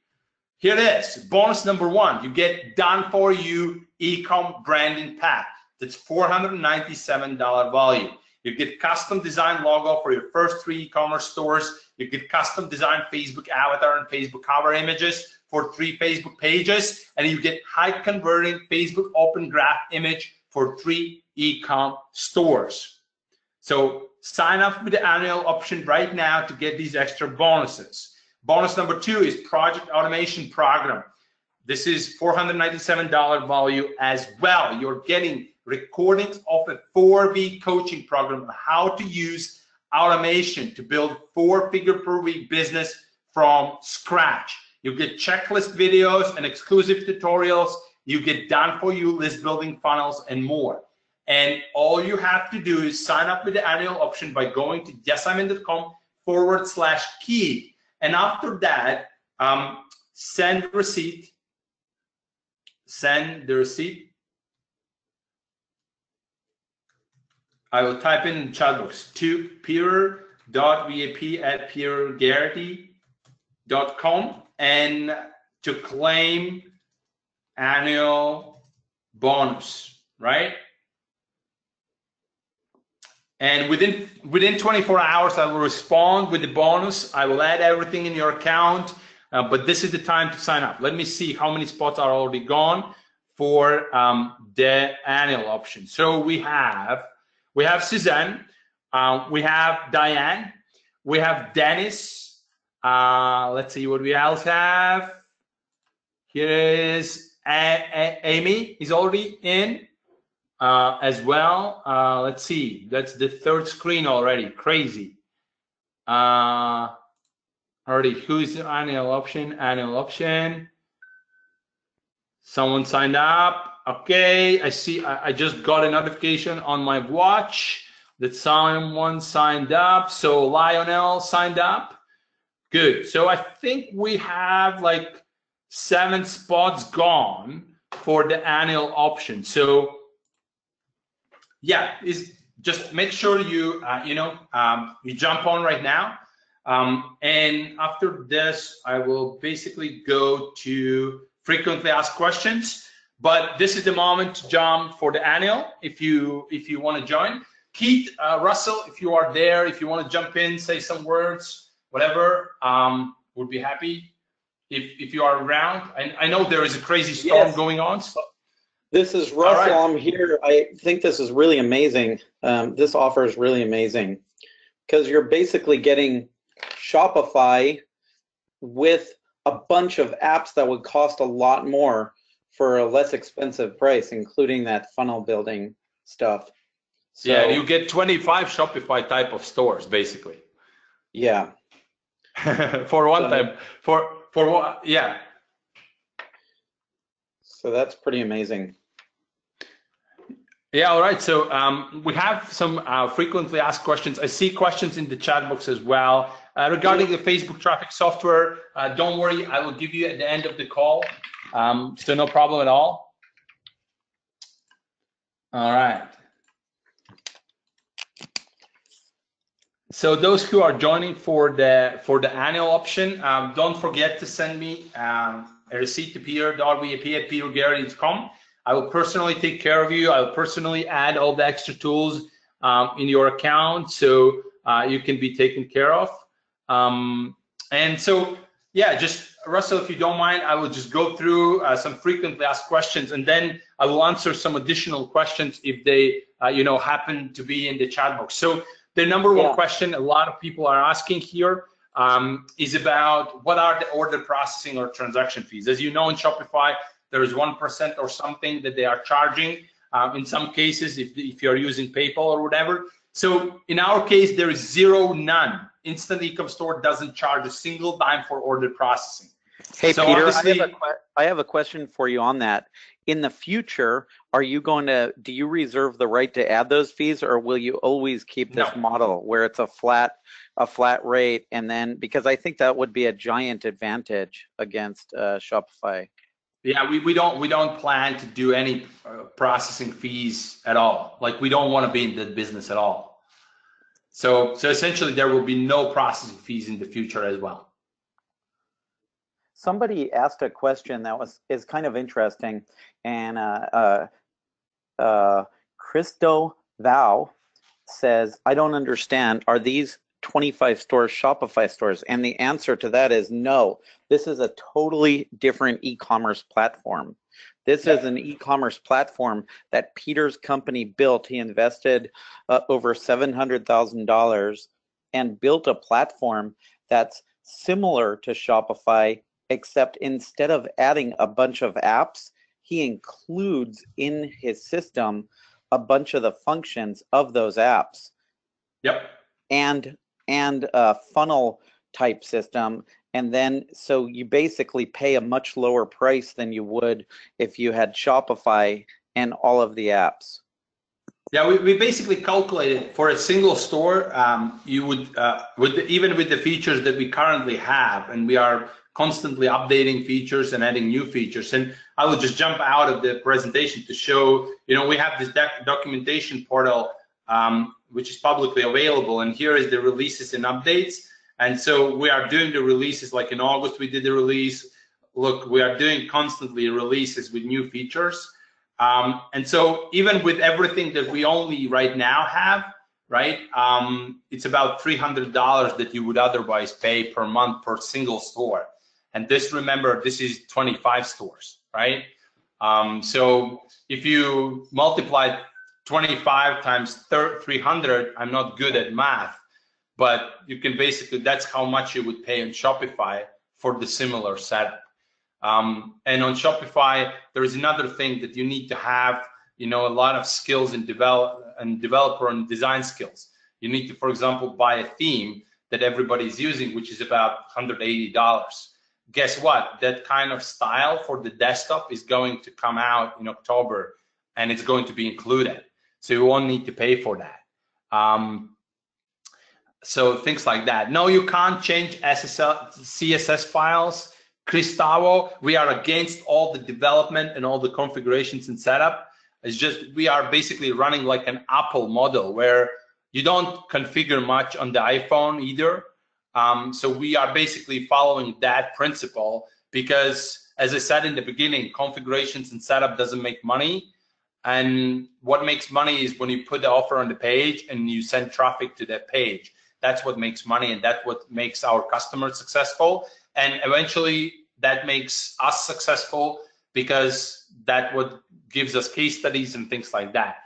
Here it is. Bonus number 1, you get done for you ecom branding pack. That's $497 value. You get custom design logo for your first 3 e-commerce stores. You get custom design Facebook avatar and Facebook cover images for 3 Facebook pages, and you get high converting Facebook open graph image for 3 e-com stores. So sign up with the annual option right now to get these extra bonuses. Bonus number 2 is project automation program. This is $497 value as well. You're getting recordings of a 4-week coaching program on how to use automation to build 4-figure per week business from scratch. You get checklist videos and exclusive tutorials. You get done for you list building funnels and more. And all you have to do is sign up with the annual option by going to yesImean.com/Keith. And after that, send the receipt. I will type in the chat box to peter.vap@petergarety.com and to claim annual bonus, right? And within 24 hours, I will respond with the bonus. I will add everything in your account, but this is the time to sign up. Let me see how many spots are already gone for the annual option. So we have Suzanne, we have Diane, we have Dennis. Let's see what we else have. Here is Amy. He's already in. As well. Let's see, that's the third screen already. Crazy. Already, who's the annual option? Annual option. Someone signed up. Okay, I see. I just got a notification on my watch that someone signed up. So Lionel signed up. Good. So I think we have like 7 spots gone for the annual option. So yeah, is just make sure you you jump on right now, and after this I will basically go to frequently asked questions. But this is the moment to jump for the annual if you want to join. Keith, Russell, if you are there, if you want to jump in, say some words, whatever, would be happy if you are around. I know there is a crazy storm going on. So. This is Russell. Right. I'm here. I think this is really amazing. This offer is really amazing because you're basically getting Shopify with a bunch of apps that would cost a lot more for a less expensive price, including that funnel building stuff. So, yeah, you get 25 Shopify type of stores, basically. Yeah. For one time, for what? Yeah. So that's pretty amazing. Yeah, all right. So we have some frequently asked questions. I see questions in the chat box as well. Regarding the Facebook traffic software, don't worry, I will give you at the end of the call. So no problem at all. All right. So those who are joining for the annual option, don't forget to send me a receipt to peter.vap@petergarety.com. I will personally take care of you. I will personally add all the extra tools in your account so you can be taken care of. And so, yeah, just Russell, if you don't mind, I will just go through some frequently asked questions, and then I will answer some additional questions if they, happen to be in the chat box. So the number one question a lot of people are asking here is about what are the order processing or transaction fees. As you know, in Shopify, there is 1% or something that they are charging. In some cases, if you're using PayPal or whatever. So in our case, there is none. Instant Ecom Store doesn't charge a single dime for order processing. Hey, so Peter, I have a question for you on that. In the future, do you reserve the right to add those fees, or will you always keep this model where it's a flat rate? And then, because I think that would be a giant advantage against Shopify. Yeah, we don't plan to do any processing fees at all. Like, we don't want to be in that business at all. So essentially, there will be no processing fees in the future as well. Somebody asked a question that is kind of interesting, and Christo Vow says, "I don't understand. Are these 25 stores Shopify stores?" And the answer to that is no. This is a totally different e-commerce platform. This is an e-commerce platform that Peter's company built. He invested over $700,000 and built a platform that's similar to Shopify, except instead of adding a bunch of apps, he includes in his system a bunch of the functions of those apps. Yep. And a funnel type system. And then, so you basically pay a much lower price than you would if you had Shopify and all of the apps. Yeah, we basically calculated for a single store, you would, even with the features that we currently have, and we are constantly updating features and adding new features. And I will just jump out of the presentation to show, we have this documentation portal, which is publicly available, and here is the releases and updates. And so we are doing the releases, like in August we did the release, look, we are doing constantly releases with new features. And so even with everything that we only right now have, right, it's about $300 that you would otherwise pay per month per single store. And this, remember, this is 25 stores, right? So if you multiply 25 times 300, I'm not good at math, but you can basically, that's how much you would pay on Shopify for the similar setup. And on Shopify, there is another thing that you need to have, a lot of skills in developer and design skills. You need to, for example, buy a theme that everybody's using, which is about $180. Guess what? That kind of style for the desktop is going to come out in October, and it's going to be included. So you won't need to pay for that. So things like that. No, you can't change CSS files. Cristavo, we are against all the development and all the configurations and setup. It's just, we are basically running like an Apple model where you don't configure much on the iPhone either. So we are basically following that principle because, as I said in the beginning, configurations and setup doesn't make money. And what makes money is when you put the offer on the page and you send traffic to that page. That's what makes money, and that's what makes our customers successful. And eventually that makes us successful because that's what gives us case studies and things like that.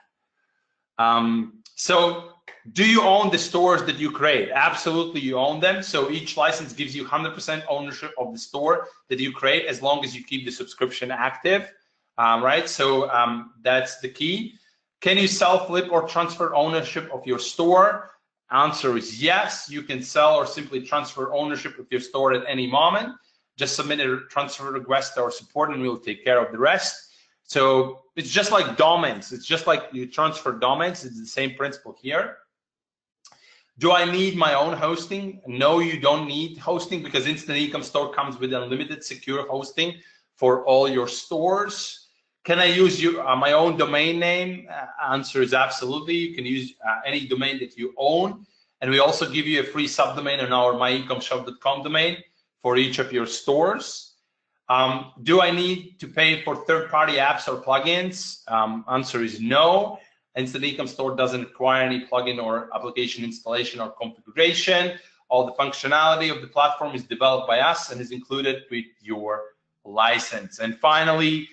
So do you own the stores that you create? Absolutely, you own them. So each license gives you 100% ownership of the store that you create as long as you keep the subscription active, right? So that's the key. Can you sell, flip, or transfer ownership of your store? Answer is yes. You can sell or simply transfer ownership of your store at any moment. Just submit a transfer request to our support and we'll take care of the rest. So it's just like domains. It's just like you transfer domains. It's the same principle here. Do I need my own hosting? No, you don't need hosting because Instant Ecom Store comes with unlimited secure hosting for all your stores. Can I use my own domain name? Answer is absolutely. You can use any domain that you own. And we also give you a free subdomain on our myecomshop.com domain for each of your stores. Do I need to pay for third-party apps or plugins? Answer is no. Instant Ecom Store doesn't require any plugin or application installation or configuration. All the functionality of the platform is developed by us and is included with your license. And finally,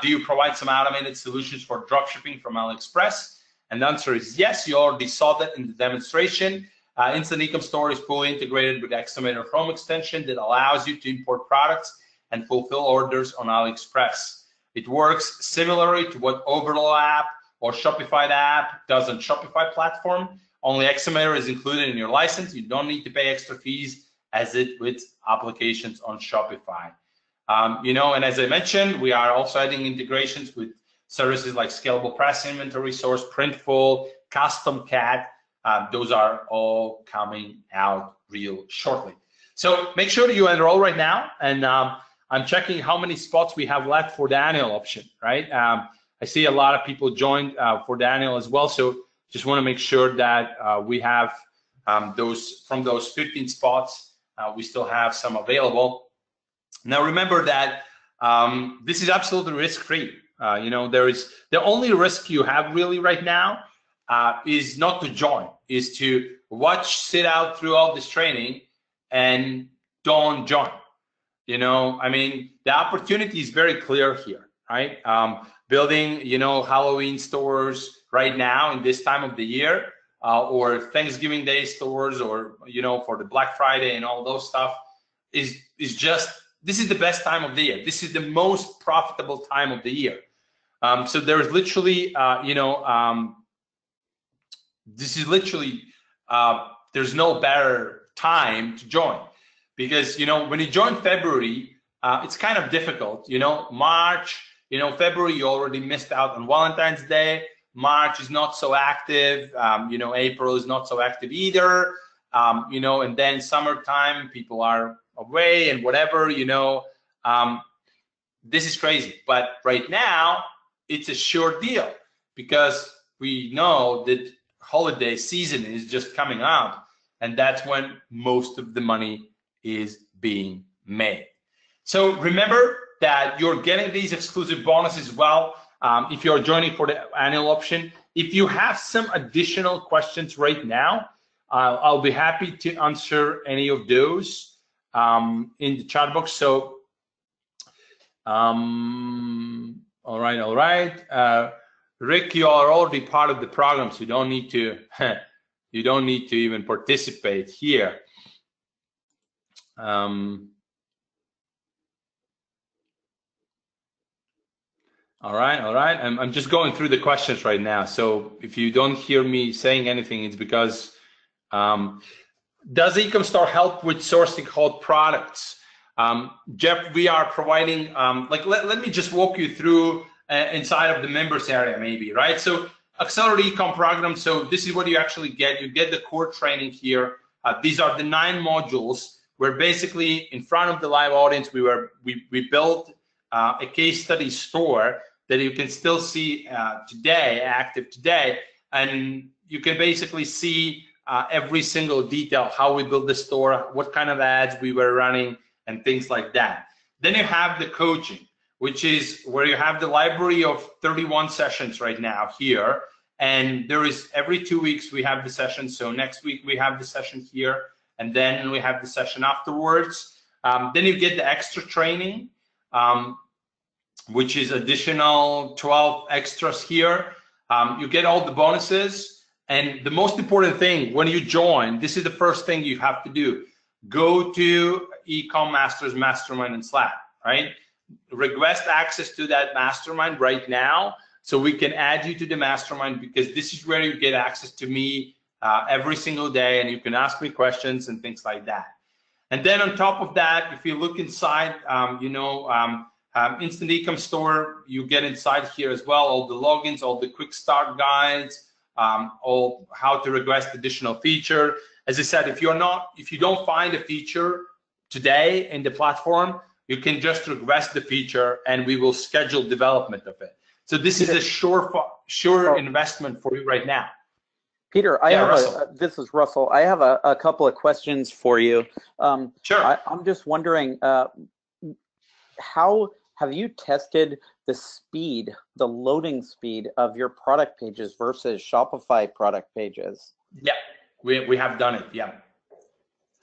do you provide some automated solutions for dropshipping from AliExpress? And the answer is yes. You already saw that in the demonstration. Instant Ecom Store is fully integrated with Xamator Chrome extension that allows you to import products and fulfill orders on AliExpress. It works similarly to what Overlap or Shopify app does on Shopify platform. Only Xamator is included in your license. You don't need to pay extra fees as it with applications on Shopify. And as I mentioned, we are also adding integrations with services like Scalable Press Inventory Source, Printful, Custom Cat. Those are all coming out real shortly. So make sure that you enroll right now. And I'm checking how many spots we have left for the annual option, right? I see a lot of people joined for the annual as well. So just want to make sure that we have from those 15 spots, we still have some available. Now remember that this is absolutely risk-free. The only risk you have really right now is not to join, is to sit out through all this training and don't join. The opportunity is very clear here, right? Building, Halloween stores right now in this time of the year, or Thanksgiving Day stores, or for the Black Friday and all those stuff is just. This is the best time of the year. This is the most profitable time of the year. So there's literally, there's no better time to join because, when you join February, it's kind of difficult. March, February, you already missed out on Valentine's Day. March is not so active. April is not so active either. And then summertime, people are away and whatever, this is crazy. But right now, it's a sure deal because we know that holiday season is just coming up, and that's when most of the money is being made. So remember that you're getting these exclusive bonuses as well if you're joining for the annual option. If you have some additional questions right now, I'll be happy to answer any of those in the chat box. So, all right. Rick, you are already part of the program, so you don't need to you don't need to even participate here. All right. I'm just going through the questions right now. So if you don't hear me saying anything, it's because does Ecomstore help with sourcing hot products? Jeff, we are providing, let me just walk you through inside of the members area maybe, right? So Accelerate Ecom program, so this is what you actually get. You get the core training here. These are the 9 modules where basically in front of the live audience, we built a case study store that you can still see today, active today, and you can basically see every single detail, how we built the store, what kind of ads we were running, and things like that. Then you have the coaching, which is where you have the library of 31 sessions right now here, and there is every 2 weeks we have the session. So next week we have the session here, and then we have the session afterwards. Then you get the extra training, which is additional 12 extras here. You get all the bonuses, and the most important thing when you join, this is the first thing you have to do. Go to Ecom Masters Mastermind in Slack, right? Request access to that mastermind right now so we can add you to the mastermind, because this is where you get access to me every single day, and you can ask me questions and things like that. And then on top of that, if you look inside, Instant Ecom Store, you get inside here as well, all the logins, all the quick start guides, all how to request additional feature. As I said, if you don't find a feature today in the platform, you can just request the feature and we will schedule development of it. So this is a sure investment for you right now. Peter, this is Russell. I have a couple of questions for you. Sure. I'm just wondering, how have you tested the speed, the loading speed of your product pages versus Shopify product pages? Yeah, we have done it, yeah.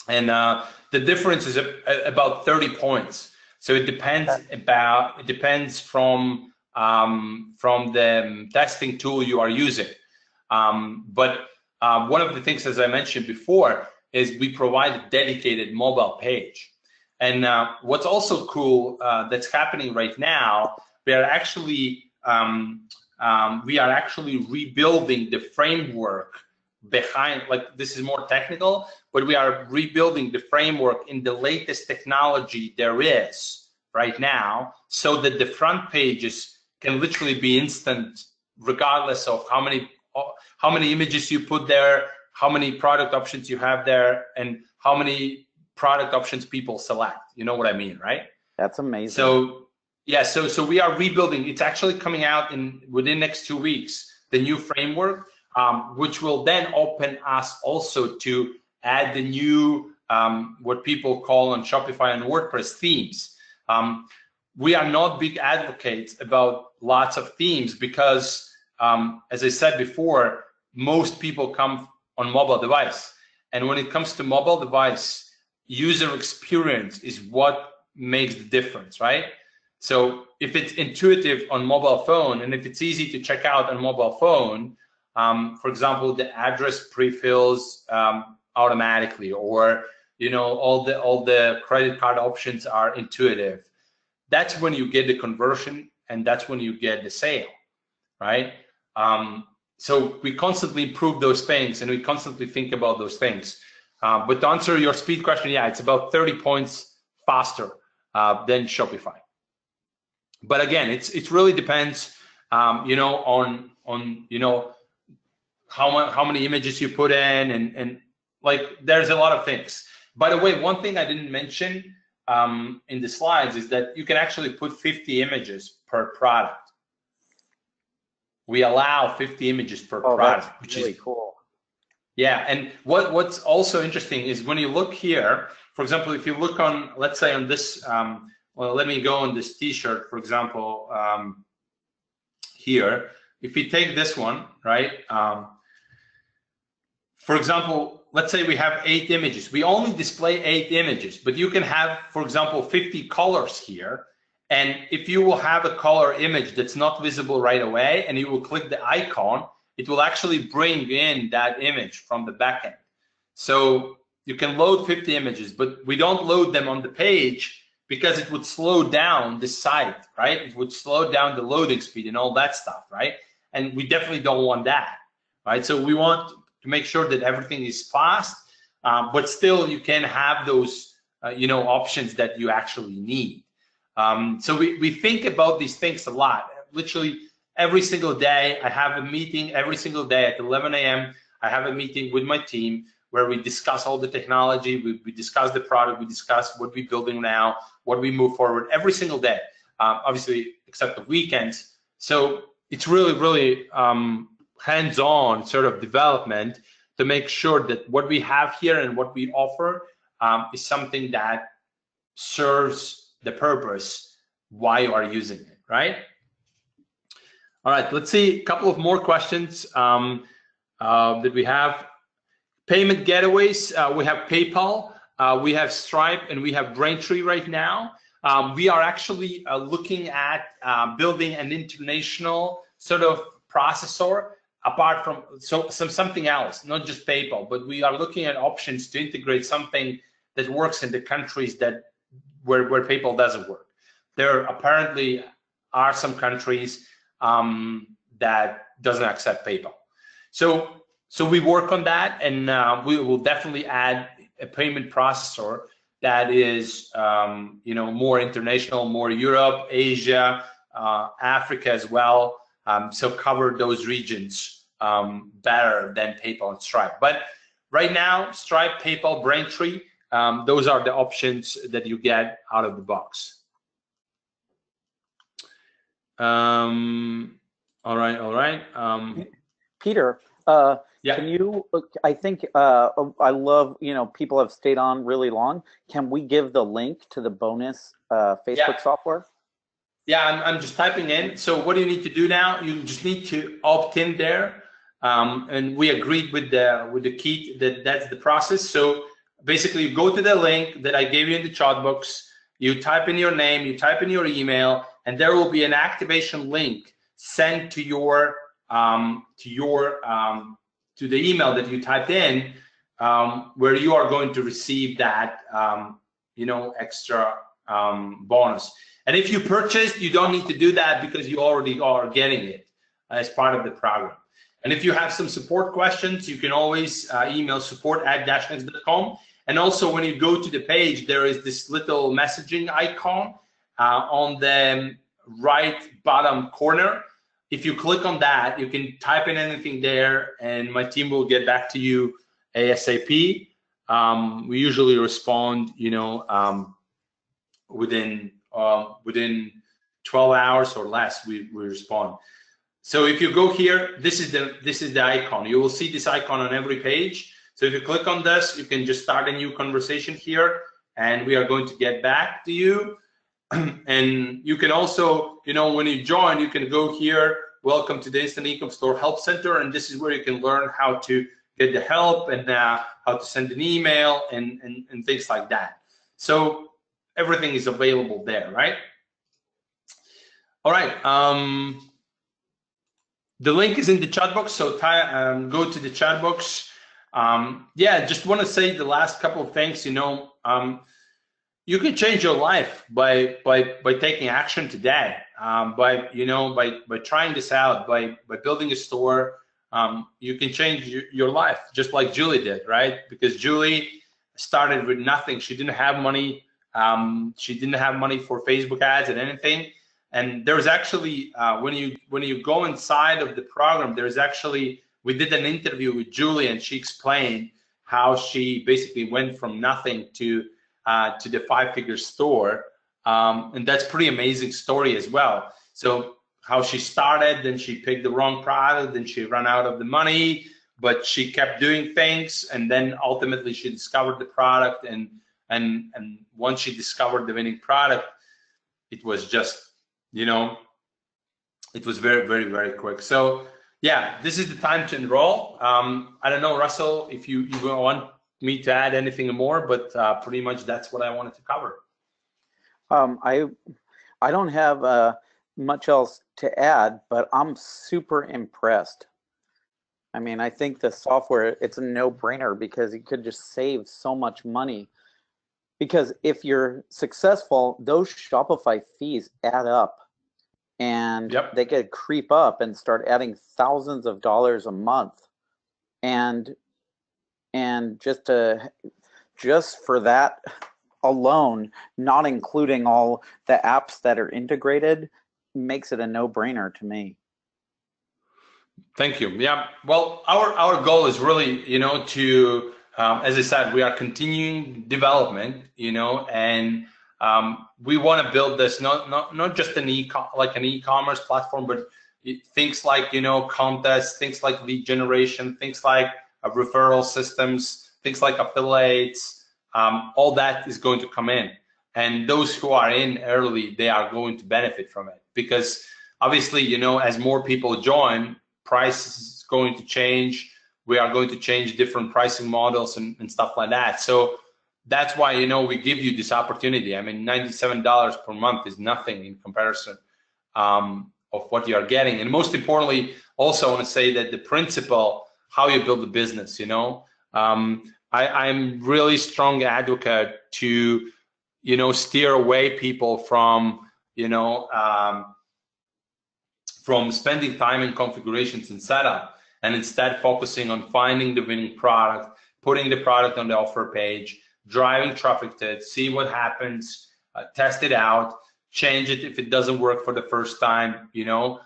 And the difference is about 30 points. So it depends from the testing tool you are using. But one of the things, as I mentioned before, is we provide a dedicated mobile page. And what's also cool that's happening right now, we are actually rebuilding the framework behind, like this is more technical, but we are rebuilding the framework in the latest technology there is right now, so that the front pages can literally be instant, regardless of how many images you put there, how many product options you have there, and how many product options people select. You know what I mean, right? That's amazing. So yeah, so we are rebuilding. It's actually coming out within next 2 weeks, the new framework, which will then open us also to add the new what people call on Shopify and WordPress themes. We are not big advocates about lots of themes because, as I said before, most people come on mobile device, and when it comes to mobile device, user experience is what makes the difference, right? So if it's intuitive on mobile phone, and if it's easy to check out on mobile phone, for example, the address pre-fills automatically, or all the credit card options are intuitive, that's when you get the conversion, and that's when you get the sale, right? So we constantly improve those things, and we constantly think about those things. But to answer your speed question, yeah, it's about 30 points faster than Shopify. But again, it really depends, on how many images you put in, and like there's a lot of things. By the way, one thing I didn't mention in the slides is that you can actually put 50 images per product. We allow 50 images per product, that's which really is cool. Yeah, and what's also interesting is when you look here, for example, if you look on, let's say on this well, let me go on this t-shirt, for example, here. If we take this one, right? For example, let's say we have 8 images. We only display 8 images, but you can have, for example, 50 colors here. And if you will have a color image that's not visible right away, and you will click the icon, it will actually bring in that image from the backend. So you can load 50 images, but we don't load them on the page because it would slow down the site, right? It would slow down the loading speed and all that stuff, right? And we definitely don't want that, right? So we want to make sure that everything is fast, but still you can have those, options that you actually need. So we think about these things a lot. Literally every single day, I have a meeting every single day at 11 a.m. I have a meeting with my team where we discuss all the technology, we discuss the product, we discuss what we're building now, what we move forward every single day, obviously except the weekends. So it's really, really hands-on sort of development to make sure that what we have here and what we offer is something that serves the purpose why you are using it, right? All right, let's see a couple of more questions that we have. Payment gateways, we have PayPal, we have Stripe, and we have Braintree right now. We are actually looking at building an international sort of processor apart from something else, not just PayPal, but we are looking at options to integrate something that works in the countries where PayPal doesn't work. There apparently are some countries that doesn't accept PayPal. So we work on that, and we will definitely add a payment processor that is, more international, more Europe, Asia, Africa as well. So cover those regions better than PayPal and Stripe. But right now, Stripe, PayPal, Braintree, those are the options that you get out of the box. All right. Peter, yeah. Can you, I think, I love, people have stayed on really long. Can we give the link to the bonus Facebook software? Yeah, I'm just typing in. So what do you need to do now? You just need to opt in there. And we agreed with the key that's the process. So basically you go to the link that I gave you in the chat box, you type in your name, you type in your email, and there will be an activation link sent to your to the email that you typed in, where you are going to receive that extra bonus. And if you purchased, you don't need to do that because you already are getting it as part of the program. And if you have some support questions, you can always email support@dashnext.com. And also when you go to the page, there is this little messaging icon on the right bottom corner. If you click on that, you can type in anything there, and my team will get back to you ASAP. We usually respond, within 12 hours or less. We respond. So if you go here, this is the icon. You will see this icon on every page. So if you click on this, you can just start a new conversation here, and we are going to get back to you. And you can also, when you join, you can go here, welcome to the Instant Income Store Help Center, and this is where you can learn how to get the help and how to send an email and things like that. So everything is available there, right? All right. The link is in the chat box, so go to the chat box. Just want to say the last couple of things. You can change your life by taking action today. By trying this out, by building a store, you can change your life, just like Julie did, right? Because Julie started with nothing. She didn't have money. She didn't have money for Facebook ads and anything. And there's actually when you go inside of the program, we did an interview with Julie, and she explained how she basically went from nothing to the 5-figure store, and that's pretty amazing story as well. So how she started, then she picked the wrong product, then she ran out of the money, but she kept doing things, and then ultimately she discovered the product, and once she discovered the winning product, it was just, you know, it was very, very, very quick. So yeah, this is the time to enroll. I don't know, Russell, if you want me to add anything more, but pretty much that's what I wanted to cover. I don't have much else to add, but I'm super impressed. I mean, I think the software, it's a no-brainer because you could just save so much money. Because if you're successful, those Shopify fees add up, and Yep. they could creep up and start adding thousands of dollars a month. And just for that alone, not including all the apps that are integrated, makes it a no-brainer to me. Thank you. Yeah. Well, our goal is really, you know, to as I said, we are continuing development, you know, and we want to build this not just an e-commerce platform, but things like, you know, contests, things like lead generation, things like referral systems, things like affiliates. All that is going to come in, and those who are in early, they are going to benefit from it, because obviously, you know, as more people join, price is going to change. We are going to change different pricing models and stuff like that. So that's why, you know, we give you this opportunity. I mean, $97 per month is nothing in comparison of what you are getting. And most importantly, also I want to say that the principle, how you build a business, you know, I'm really strong advocate to, you know, steer away people from, you know, from spending time in configurations and setup, and instead focusing on finding the winning product, putting the product on the offer page, driving traffic to it, see what happens, test it out, change it if it doesn't work for the first time, you know,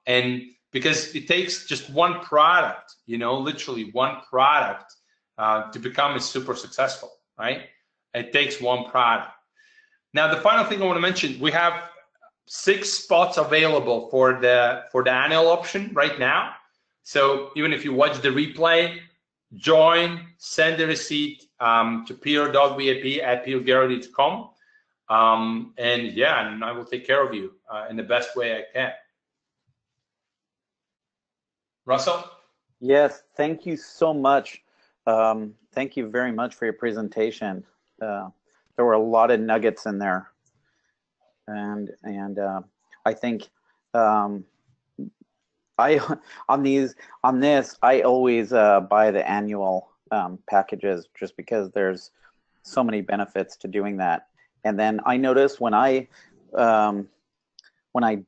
and because it takes just one product, you know, literally one product to become a super successful, right? It takes one product. Now, the final thing I want to mention, we have 6 spots available for the annual option right now. So even if you watch the replay, join, send the receipt to peter.vip@petergarety.com, and yeah, and I will take care of you in the best way I can. Russell? Yes, thank you so much. Thank you very much for your presentation. There were a lot of nuggets in there. And I think on this I always buy the annual packages, just because there's so many benefits to doing that. And then I notice when I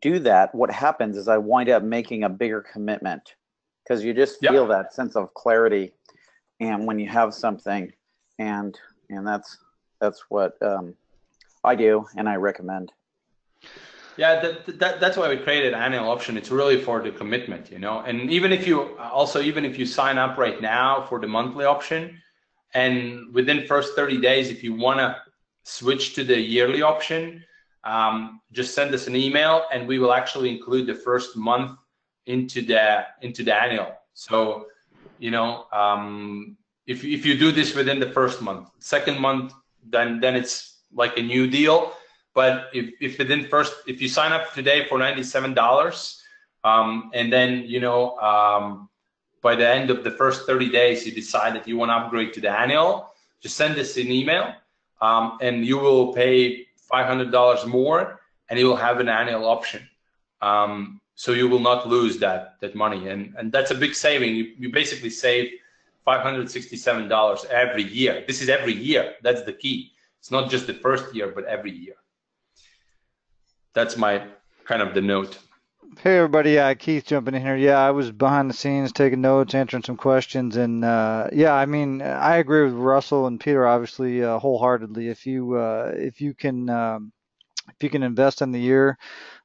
do that, what happens is I wind up making a bigger commitment, because you just feel that sense of clarity, and when you have something, and that's what I do and I recommend. Yeah, that's why we created an annual option. It's really for the commitment, you know. And even if you sign up right now for the monthly option, and within first 30 days, if you want to switch to the yearly option, just send us an email, and we will actually include the first month into the annual. So, you know, if you do this within the first month, second month, then it's like a new deal. But if you sign up today for $97, and then, you know, by the end of the first 30 days, you decide that you want to upgrade to the annual, just send us an email, and you will pay $500 more, and you will have an annual option. So you will not lose that money, and that's a big saving. You basically save $567 every year. This is every year. That's the key. It's not just the first year, but every year. That's my kind of the note. Hey everybody, Keith jumping in here. Yeah, I was behind the scenes taking notes, answering some questions, and yeah, I mean, I agree with Russell and Peter obviously wholeheartedly. If you can invest in the year,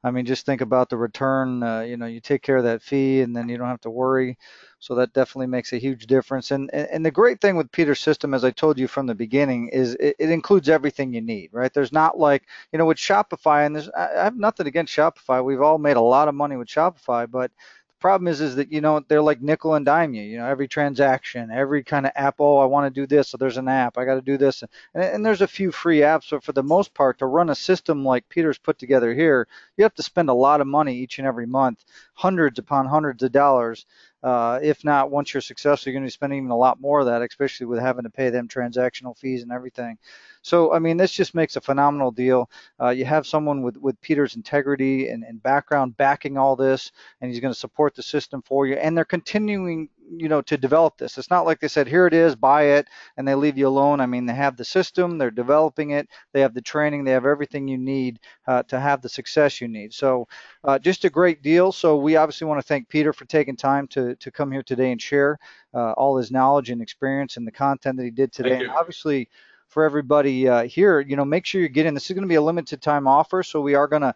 I mean, just think about the return. You know, you take care of that fee, and then you don't have to worry. So that definitely makes a huge difference. And the great thing with Peter's system, as I told you from the beginning, is it includes everything you need, right? There's not like, you know, with Shopify, and I have nothing against Shopify. We've all made a lot of money with Shopify, but the problem is that, you know, they're like nickel and dime you, you know, every transaction, every kind of app. Oh, I want to do this. So there's an app. I got to do this. And there's a few free apps. But for the most part, to run a system like Peter's put together here, you have to spend a lot of money each and every month, hundreds upon hundreds of dollars. If not, once you're successful, you're going to be spending even a lot more of that, especially with having to pay them transactional fees and everything. So, I mean, this just makes a phenomenal deal. You have someone with Peter's integrity and background backing all this, and he's going to support the system for you. And they're continuing, you know, to develop this. It's not like they said, here it is, buy it, and they leave you alone. I mean, they have the system, they're developing it, they have the training, they have everything you need to have the success you need. So just a great deal. So we obviously want to thank Peter for taking time to come here today and share all his knowledge and experience and the content that he did today. Thank And you. obviously, for everybody here, you know, make sure you get in. This is going to be a limited time offer, so we are going to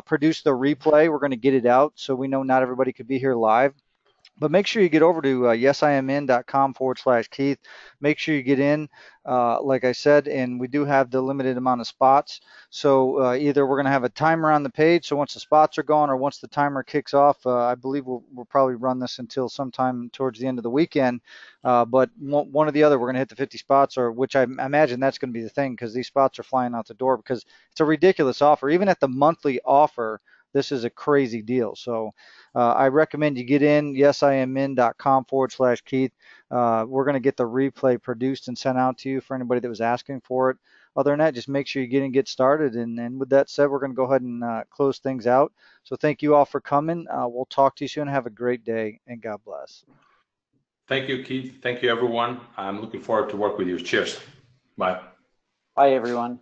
produce the replay. We're going to get it out, so we know not everybody could be here live. But make sure you get over to yesimn.com/Keith. Make sure you get in, like I said, and we do have the limited amount of spots. So either we're going to have a timer on the page, so once the spots are gone or once the timer kicks off, I believe we'll probably run this until sometime towards the end of the weekend. But one or the other, we're going to hit the 50 spots, or which I imagine that's going to be the thing because these spots are flying out the door because it's a ridiculous offer. Even at the monthly offer, this is a crazy deal. So I recommend you get in, yesimn.com/Keith. We're going to get the replay produced and sent out to you for anybody that was asking for it. Other than that, just make sure you get in and get started. And with that said, we're going to go ahead and close things out. So thank you all for coming. We'll talk to you soon. Have a great day, and God bless. Thank you, Keith. Thank you, everyone. I'm looking forward to work with you. Cheers. Bye. Bye, everyone.